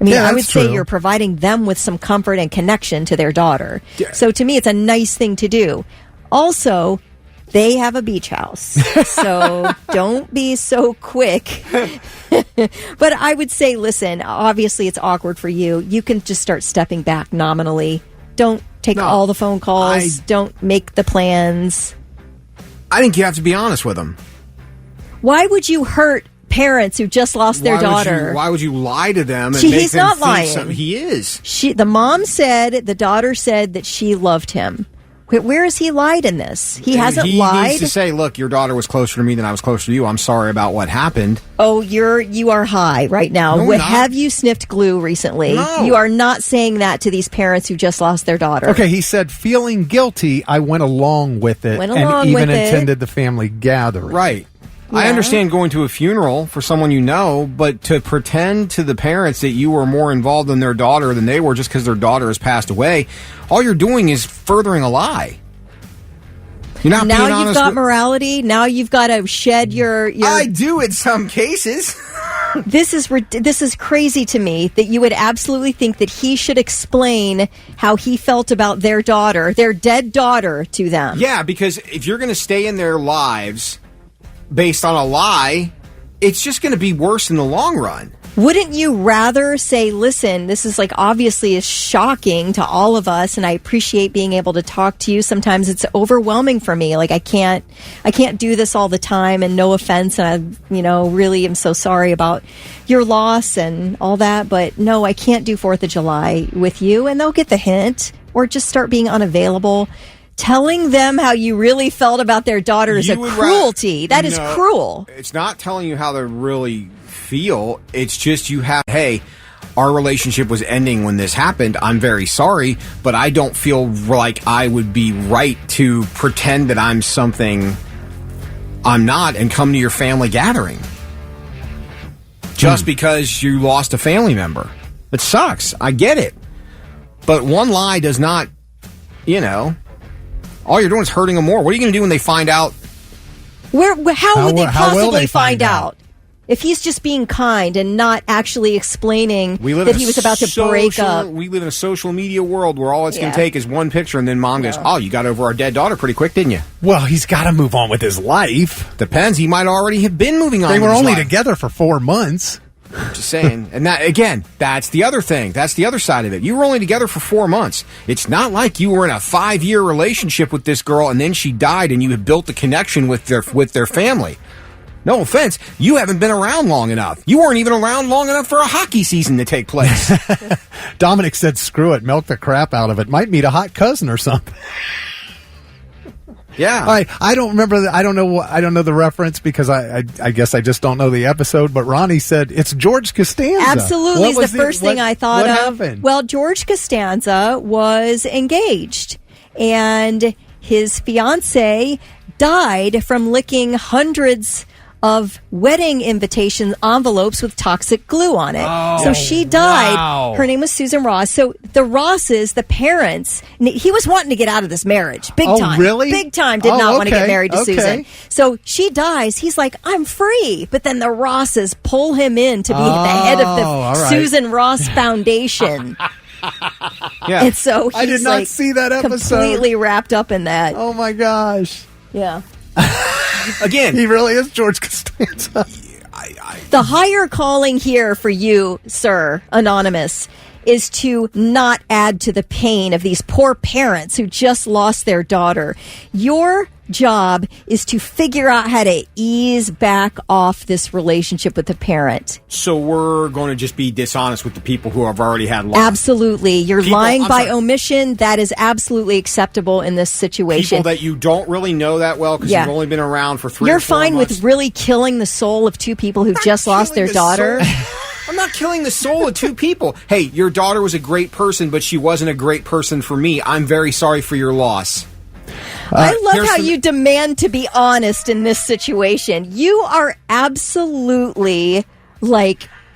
Speaker 4: I mean, I would say you're providing them with some comfort and connection to their daughter. Yeah. So to me, it's a nice thing to do. Also, they have a beach house, so don't be so quick. But I would say, listen, obviously it's awkward for you. You can just start stepping back nominally. Don't take all the phone calls. Don't make the plans.
Speaker 2: I think you have to be honest with them.
Speaker 4: Why would you hurt parents who just lost their daughter?
Speaker 2: Why would you lie to them? And
Speaker 4: He's not lying.
Speaker 2: He is.
Speaker 4: The mom said, the daughter said that she loved him. Where has he lied in this? He hasn't lied.
Speaker 2: He needs to say, look, your daughter was closer to me than I was closer to you. I'm sorry about what happened.
Speaker 4: Oh, you are high right now.
Speaker 2: No,
Speaker 4: have you sniffed glue recently?
Speaker 2: No.
Speaker 4: You are not saying that to these parents who just lost their daughter.
Speaker 3: Okay, he said, feeling guilty, I went along with it and even attended the family gathering.
Speaker 2: Right. Yeah. I understand going to a funeral for someone you know, but to pretend to the parents that you were more involved in their daughter than they were just because their daughter has passed away, all you're doing is furthering a lie. You're not being honest.
Speaker 4: Now you've got morality. Now you've got to shed your...
Speaker 2: I do in some cases.
Speaker 4: This is crazy to me that you would absolutely think that he should explain how he felt about their daughter, their dead daughter, to them.
Speaker 2: Yeah, because if you're going to stay in their lives based on a lie, it's just going to be worse in the long run.
Speaker 4: Wouldn't you rather say, listen, this is like obviously is shocking to all of us, and I appreciate being able to talk to you. Sometimes it's overwhelming for me. Like I can't do this all the time, and no offense, and I really am so sorry about your loss and all that, but no, I can't do 4th of July with you. And they'll get the hint, or just start being unavailable. Telling them how you really felt about their daughter is a cruelty. That is cruel.
Speaker 2: It's not telling you how they really feel. It's just hey, our relationship was ending when this happened. I'm very sorry, but I don't feel like I would be right to pretend that I'm something I'm not and come to your family gathering. Just because you lost a family member. It sucks. I get it. But one lie does not, all you're doing is hurting them more. What are you going to do when they find out?
Speaker 4: How would they possibly find out? If he's just being kind and not actually explaining that he was about to break up.
Speaker 2: We live in a social media world where all it's going to take is one picture, and then mom goes, oh, you got over our dead daughter pretty quick, didn't you?
Speaker 3: Well, he's got to move on with his life.
Speaker 2: Depends. He might already have been moving on.
Speaker 3: They were only together for 4 months.
Speaker 2: Just saying. And that, again, that's the other thing. That's the other side of it. You were only together for 4 months. It's not like you were in a 5-year relationship with this girl and then she died and you had built a connection with their family. No offense, you haven't been around long enough. You weren't even around long enough for a hockey season to take place.
Speaker 3: Dominic said, screw it, milk the crap out of it. Might meet a hot cousin or something.
Speaker 2: Yeah.
Speaker 3: I don't remember. I don't know the reference because I guess I just don't know the episode. But Ronnie said it's George Costanza.
Speaker 4: Absolutely, is the first thing I thought
Speaker 3: what
Speaker 4: of.
Speaker 3: Happened?
Speaker 4: Well, George Costanza was engaged, and his fiancée died from licking hundreds of wedding invitation envelopes with toxic glue on it.
Speaker 3: Oh,
Speaker 4: so she died.
Speaker 3: Wow.
Speaker 4: Her name was Susan Ross. So the Rosses, the parents, he was wanting to get out of this marriage. Big time.
Speaker 3: Really?
Speaker 4: Big time. Did not want to get married to Susan. So she dies. He's like, I'm free. But then the Rosses pull him in to be the head of the Susan Ross Foundation.
Speaker 2: Yeah.
Speaker 4: And so he's
Speaker 3: I did not see that episode.
Speaker 4: Completely wrapped up in that.
Speaker 3: Oh my gosh.
Speaker 4: Yeah.
Speaker 2: Again,
Speaker 3: he really is George Costanza.
Speaker 4: The higher calling here for you, sir, Anonymous, is to not add to the pain of these poor parents who just lost their daughter. Your job is to figure out how to ease back off this relationship with the parent.
Speaker 2: So we're going to just be dishonest with the people who have already had loss.
Speaker 4: Absolutely. You're lying by omission. That is absolutely acceptable in this situation.
Speaker 2: People that you don't really know that well because you've only been around for 3 or 4 months.
Speaker 4: You're fine with really killing the soul of 2 people who just lost their daughter.
Speaker 2: I'm not killing the soul of 2 people. Hey, your daughter was a great person, but she wasn't a great person for me. I'm very sorry for your loss.
Speaker 4: I love how you demand to be honest in this situation. You are absolutely,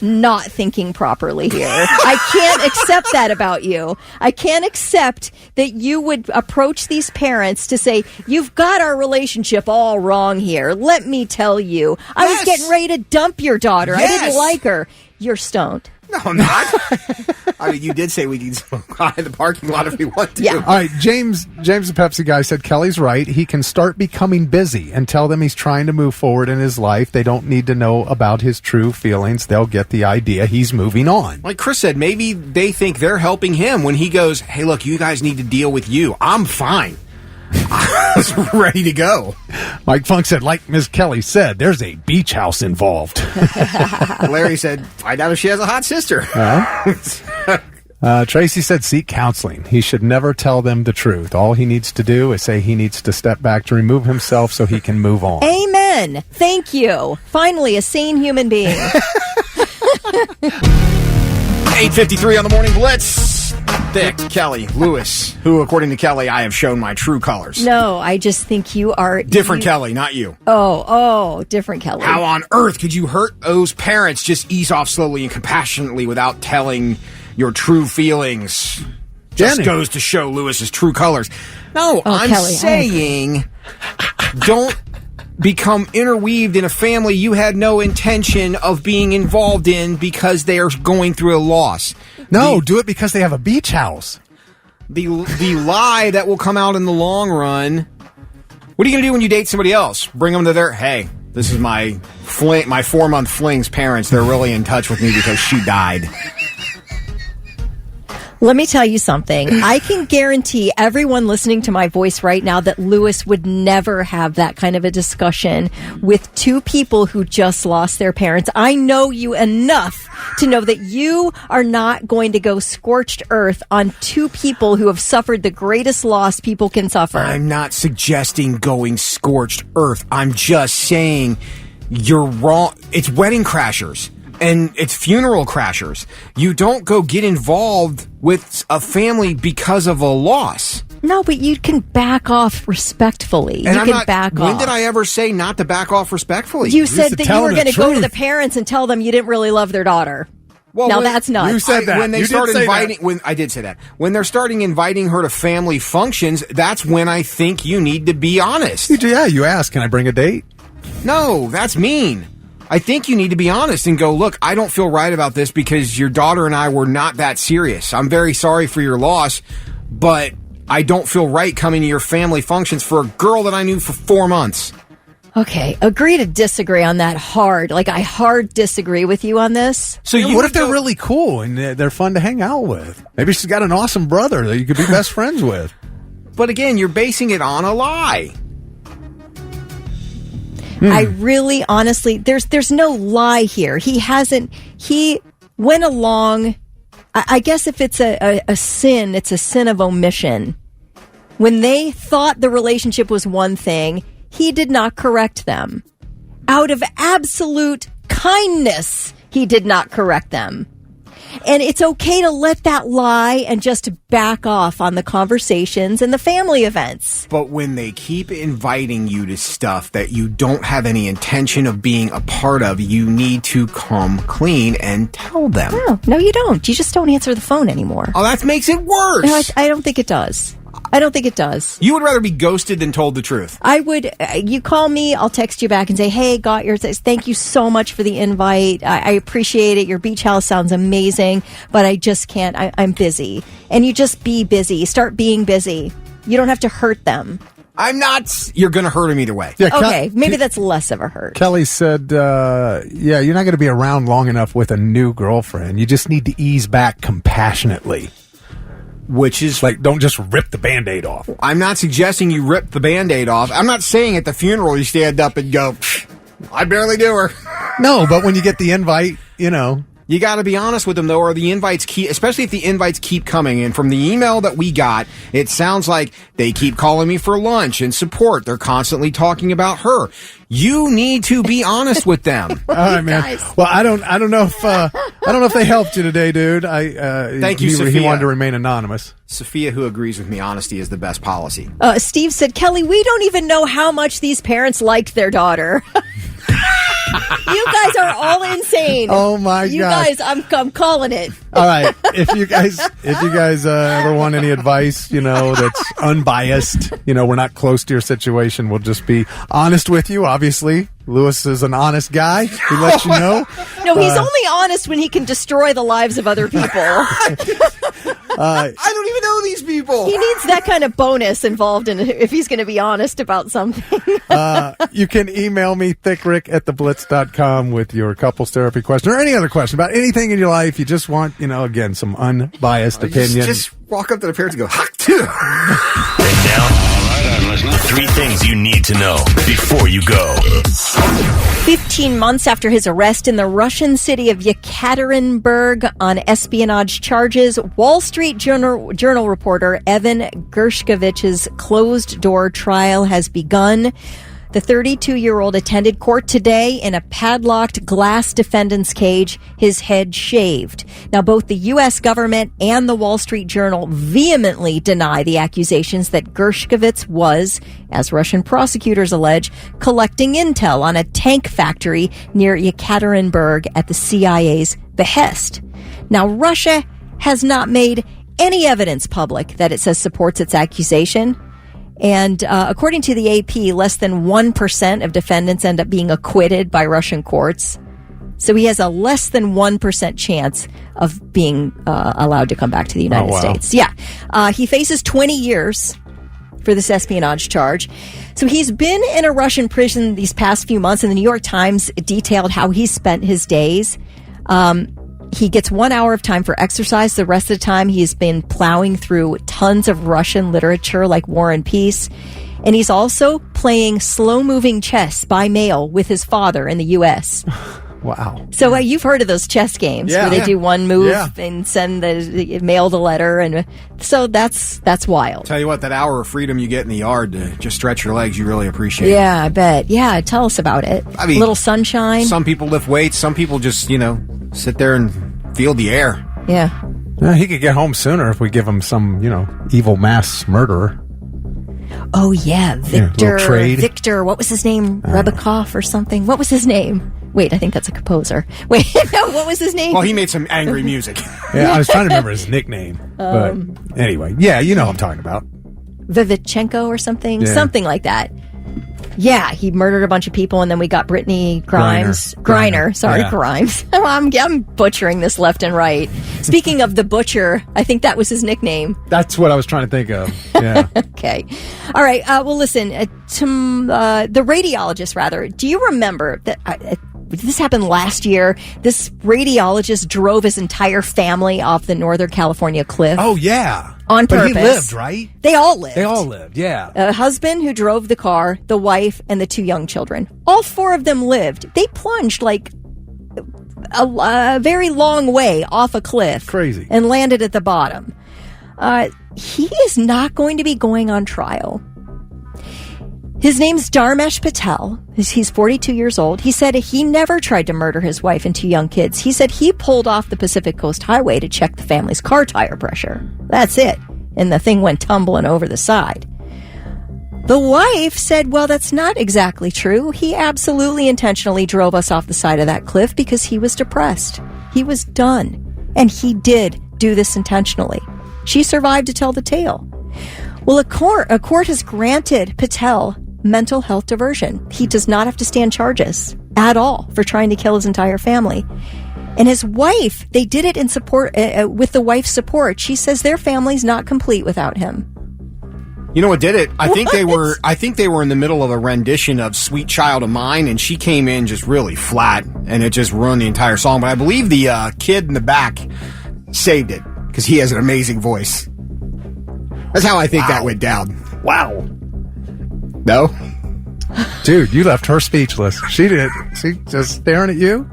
Speaker 4: not thinking properly here. I can't accept that about you. I can't accept that you would approach these parents to say, you've got our relationship all wrong here. Let me tell you. I was getting ready to dump your daughter. I didn't like her. You're stoned.
Speaker 2: No, I'm not. I mean, you did say we can smoke in the parking lot if we want to.
Speaker 4: Yeah.
Speaker 3: All right, James, the Pepsi guy, said Kelly's right. He can start becoming busy and tell them he's trying to move forward in his life. They don't need to know about his true feelings. They'll get the idea he's moving on.
Speaker 2: Like Chris said, maybe they think they're helping him when he goes, hey, look, you guys need to deal with you. I'm fine. I was ready to go.
Speaker 3: Mike Funk said, like Ms. Kelly said, there's a beach house involved.
Speaker 2: Larry said, find out if she has a hot sister.
Speaker 3: Tracy said, seek counseling. He should never tell them the truth. All he needs to do is say he needs to step back to remove himself so he can move on.
Speaker 4: Amen. Thank you. Finally, a sane human being.
Speaker 2: 8:53 on the Morning Blitz. Thick, Kelly, Lewis, who, according to Kelly, I have shown my true colors.
Speaker 4: No, I just think you are...
Speaker 2: Different Kelly, not you.
Speaker 4: Oh, different Kelly.
Speaker 2: How on earth could you hurt those parents? Just ease off slowly and compassionately without telling your true feelings. Just goes to show Lewis's true colors. No, I'm
Speaker 4: Kelly,
Speaker 2: saying don't become interweaved in a family you had no intention of being involved in because they are going through a loss.
Speaker 3: No, do it because they have a beach house.
Speaker 2: The lie that will come out in the long run. What are you going to do when you date somebody else? Bring them to their, hey, this is my 4-month fling's parents. They're really in touch with me because she died.
Speaker 4: Let me tell you something. I can guarantee everyone listening to my voice right now that Lewis would never have that kind of a discussion with two people who just lost their parents. I know you enough to know that you are not going to go scorched earth on two people who have suffered the greatest loss people can suffer.
Speaker 2: I'm not suggesting going scorched earth. I'm just saying you're wrong. It's wedding crashers. And it's funeral crashers. You don't go get involved with a family because of a loss.
Speaker 4: No, but you can back off respectfully.
Speaker 2: And
Speaker 4: you can back off.
Speaker 2: When did I ever say not to back off respectfully?
Speaker 4: You said that you were going to go to the parents and tell them you didn't really love their daughter. Well, now that's nuts.
Speaker 3: You said that.
Speaker 2: When they
Speaker 3: you
Speaker 2: start inviting,
Speaker 3: that.
Speaker 2: I did say that. When they're starting inviting her to family functions, that's when I think you need to be honest.
Speaker 3: Yeah, you ask, can I bring a date?
Speaker 2: No, that's mean. I think you need to be honest and go, look, I don't feel right about this because your daughter and I were not that serious. I'm very sorry for your loss, but I don't feel right coming to your family functions for a girl that I knew for 4 months.
Speaker 4: Okay, agree to disagree on that hard. Like, I hard disagree with you on this.
Speaker 3: So what if they're really cool and they're fun to hang out with? Maybe she's got an awesome brother that you could be best friends with.
Speaker 2: But again, you're basing it on a lie.
Speaker 4: I really, honestly, there's no lie here. He went along, I guess if it's a sin, it's a sin of omission. When they thought the relationship was one thing, he did not correct them. Out of absolute kindness, he did not correct them. And it's okay to let that lie and just back off on the conversations and the family events.
Speaker 2: But when they keep inviting you to stuff that you don't have any intention of being a part of, you need to come clean and tell them.
Speaker 4: No, you don't. You just don't answer the phone anymore.
Speaker 2: Oh, that makes it worse.
Speaker 4: No, I don't think it does. I don't think it does.
Speaker 2: You would rather be ghosted than told the truth.
Speaker 4: I would. You call me, I'll text you back and say, hey, got yours. Thank you so much for the invite. I appreciate it. Your beach house sounds amazing, but I just can't. I'm busy. And you just be busy. Start being busy. You don't have to hurt them.
Speaker 2: I'm not. You're going to hurt them either way.
Speaker 3: Yeah,
Speaker 4: okay, maybe that's less of a hurt.
Speaker 3: Kelly said, yeah, you're not going to be around long enough with a new girlfriend. You just need to ease back compassionately.
Speaker 2: Which is
Speaker 3: like, don't just rip the Band-Aid off.
Speaker 2: I'm not suggesting you rip the Band-Aid off. I'm not saying at the funeral you stand up and go, I barely knew her.
Speaker 3: No, but when you get the invite, you know.
Speaker 2: You got to be honest with them, though, or the invites keep, especially if the invites keep coming. And from the email that we got, it sounds like they keep calling me for lunch and support. They're constantly talking about her. You need to be honest with them.
Speaker 3: All right, man. Guys. Well, I don't know if they helped you today, dude.
Speaker 2: Thank you, Sophia.
Speaker 3: He wanted to remain anonymous.
Speaker 2: Sophia, who agrees with me, honesty is the best policy.
Speaker 4: Steve said, Kelly, we don't even know how much these parents liked their daughter. You guys are all insane.
Speaker 3: Oh my god!
Speaker 4: You guys, I'm calling it.
Speaker 3: All right, if you guys ever want any advice, that's unbiased, we're not close to your situation. We'll just be honest with you. Obviously, Lewis is an honest guy. He lets you know.
Speaker 4: No, he's only honest when he can destroy the lives of other people.
Speaker 2: I don't even know these people.
Speaker 4: He needs that kind of bonus involved in it if he's going to be honest about something.
Speaker 3: You can email me, thickrick@theblitz.com, with your couples therapy question or any other question about anything in your life. You just want, again, some unbiased opinion.
Speaker 2: Just walk up to the parents and go, Hauk, Tuah.
Speaker 1: Break down. All right, I'm listening. 3 things you need to know before you go.
Speaker 4: 15 months after his arrest in the Russian city of Yekaterinburg on espionage charges, Wall Street Journal reporter Evan Gershkovich's closed-door trial has begun. The 32-year-old attended court today in a padlocked glass defendant's cage, his head shaved. Now, both the U.S. government and the Wall Street Journal vehemently deny the accusations that Gershkovich was, as Russian prosecutors allege, collecting intel on a tank factory near Yekaterinburg at the CIA's behest. Now, Russia has not made any evidence public that it says supports its accusation. And according to the AP, less than 1% of defendants end up being acquitted by Russian courts. So he has a less than 1% chance of being allowed to come back to the United States. Yeah. He faces 20 years for this espionage charge. So he's been in a Russian prison these past few months, and the New York Times detailed how he spent his days. He gets 1 hour of time for exercise. The rest of the time, he's been plowing through tons of Russian literature like War and Peace. And he's also playing slow-moving chess by mail with his father in the U.S.
Speaker 3: Wow.
Speaker 4: So you've heard of those chess games where they do one move and mail the letter. And so that's wild.
Speaker 2: Tell you what, that hour of freedom you get in the yard to just stretch your legs, you really appreciate it.
Speaker 4: Yeah, I bet. Yeah, tell us about it.
Speaker 2: I mean,
Speaker 4: little sunshine.
Speaker 2: Some people lift weights. Some people just, sit there and feel the air.
Speaker 4: Yeah.
Speaker 3: He could get home sooner if we give him some, evil mass murderer.
Speaker 4: Oh, yeah. Victor.
Speaker 3: Trade.
Speaker 4: Victor. What was his name? Rebikoff or something? What was his name? Wait, I think that's a composer. Wait, no, what was his name?
Speaker 2: Well, he made some angry music.
Speaker 3: Yeah, I was trying to remember his nickname. But anyway, yeah, you know what I'm talking about.
Speaker 4: Vivichenko or something?
Speaker 3: Yeah.
Speaker 4: Something like that. Yeah, he murdered a bunch of people, and then we got Brittany Grimes. Griner. Sorry, yeah. Grimes. I'm butchering this left and right. Speaking of the butcher, I think that was his nickname.
Speaker 3: That's what I was trying to think of. Yeah.
Speaker 4: Okay. All right. Well, listen, the radiologist, rather, do you remember that this happened last year? This radiologist drove his entire family off the Northern California cliff.
Speaker 3: Oh, yeah.
Speaker 4: On purpose.
Speaker 3: But he lived, right?
Speaker 4: They all lived.
Speaker 3: They all lived, yeah.
Speaker 4: A husband who drove the car, the wife, and the 2 young children. All 4 of them lived. They plunged like a very long way off a cliff.
Speaker 3: Crazy.
Speaker 4: And landed at the bottom. He is not going to be going on trial. His name's Dharmesh Patel. He's 42 years old. He said he never tried to murder his wife and 2 young kids. He said he pulled off the Pacific Coast Highway to check the family's car tire pressure. That's it. And the thing went tumbling over the side. The wife said, well, that's not exactly true. He absolutely intentionally drove us off the side of that cliff because he was depressed. He was done. And he did do this intentionally. She survived to tell the tale. Well, a court has granted Patel mental health diversion. He does not have to stand charges at all for trying to kill his entire family. And his wife, they did it in support with the wife's support. She says their family's not complete without him.
Speaker 2: You know what did it? I think they were in the middle of a rendition of Sweet Child of Mine, and she came in just really flat, and it just ruined the entire song. But I believe the kid in the back saved it because he has an amazing voice. That's how I think that went down.
Speaker 3: Wow.
Speaker 2: No?
Speaker 3: Dude, you left her speechless. She did. She just staring at you.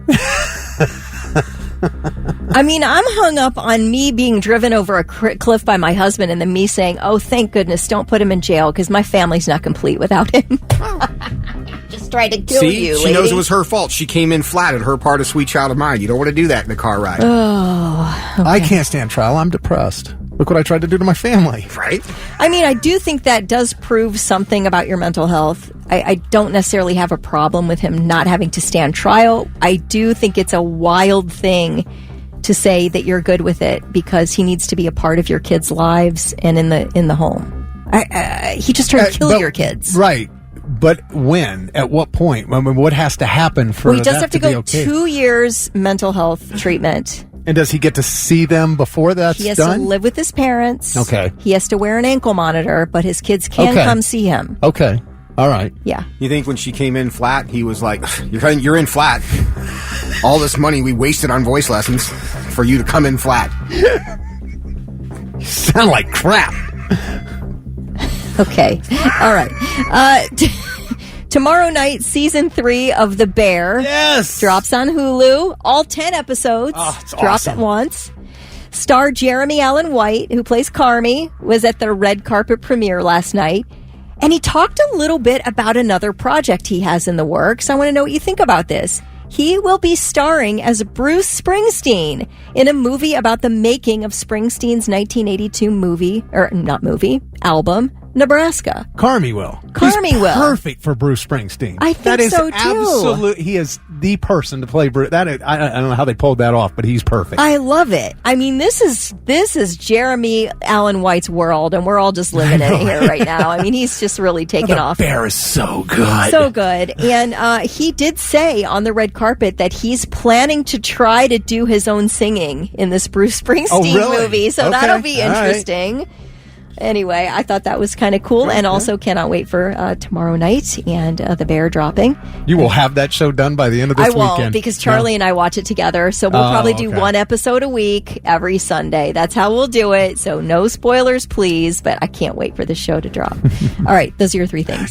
Speaker 4: I mean, I'm hung up on me being driven over a cliff by my husband and then me saying, oh, thank goodness, don't put him in jail because my family's not complete without him. Just try to kill you,
Speaker 2: she
Speaker 4: lady.
Speaker 2: knows it was her fault. She came in flat at her part of Sweet Child of Mine. You don't want to do that in a car ride.
Speaker 4: Oh, okay.
Speaker 3: I can't stand trial. I'm depressed. Look what I tried to do to my family.
Speaker 2: Right?
Speaker 4: I mean, I do think that does prove something about your mental health. I don't necessarily have a problem with him not having to stand trial. I do think it's a wild thing to say that you're good with it because he needs to be a part of your kids' lives and in the home. He just tried to kill your kids.
Speaker 3: Right. But when? At what point? I mean, what has to happen for
Speaker 4: he does
Speaker 3: that
Speaker 4: have to
Speaker 3: be
Speaker 4: go
Speaker 3: okay?
Speaker 4: 2 years mental health treatment.
Speaker 3: And does he get to see them before that's done?
Speaker 4: He has to live with his parents.
Speaker 3: Okay.
Speaker 4: He has to wear an ankle monitor, but his kids can come see him.
Speaker 3: Okay. All right.
Speaker 4: Yeah.
Speaker 2: You think when she came in flat, he was like, you're in flat. All this money we wasted on voice lessons for you to come in flat.
Speaker 3: You sound like crap.
Speaker 4: Okay. All right. Tomorrow night, season 3 of The Bear drops on Hulu. All 10 episodes drop at once. Star Jeremy Allen White, who plays Carmi, was at the red carpet premiere last night. And he talked a little bit about another project he has in the works. I want to know what you think about this. He will be starring as Bruce Springsteen in a movie about the making of Springsteen's 1982 album, Nebraska.
Speaker 3: Carmi will.
Speaker 4: Carmi
Speaker 3: He's
Speaker 4: will.
Speaker 3: Perfect for Bruce Springsteen.
Speaker 4: I think
Speaker 3: that is
Speaker 4: so, too.
Speaker 3: He is the person to play Bruce. I don't know how they pulled that off, but he's perfect.
Speaker 4: I love it. I mean, this is Jeremy Allen White's world, and we're all just living in it here right now. I mean, he's just really taken off.
Speaker 3: The Bear is so good.
Speaker 4: So good. And he did say on the red carpet that he's planning to try to do his own singing in this Bruce Springsteen movie. So that'll be interesting. Anyway, I thought that was kind of cool, and also cannot wait for tomorrow night and the bear dropping.
Speaker 3: You will have that show done by the end of this weekend.
Speaker 4: I won't, because Charlie and I watch it together, so we'll probably do one episode a week every Sunday. That's how we'll do it, so no spoilers, please, but I can't wait for the show to drop. All right, those are your 3 things.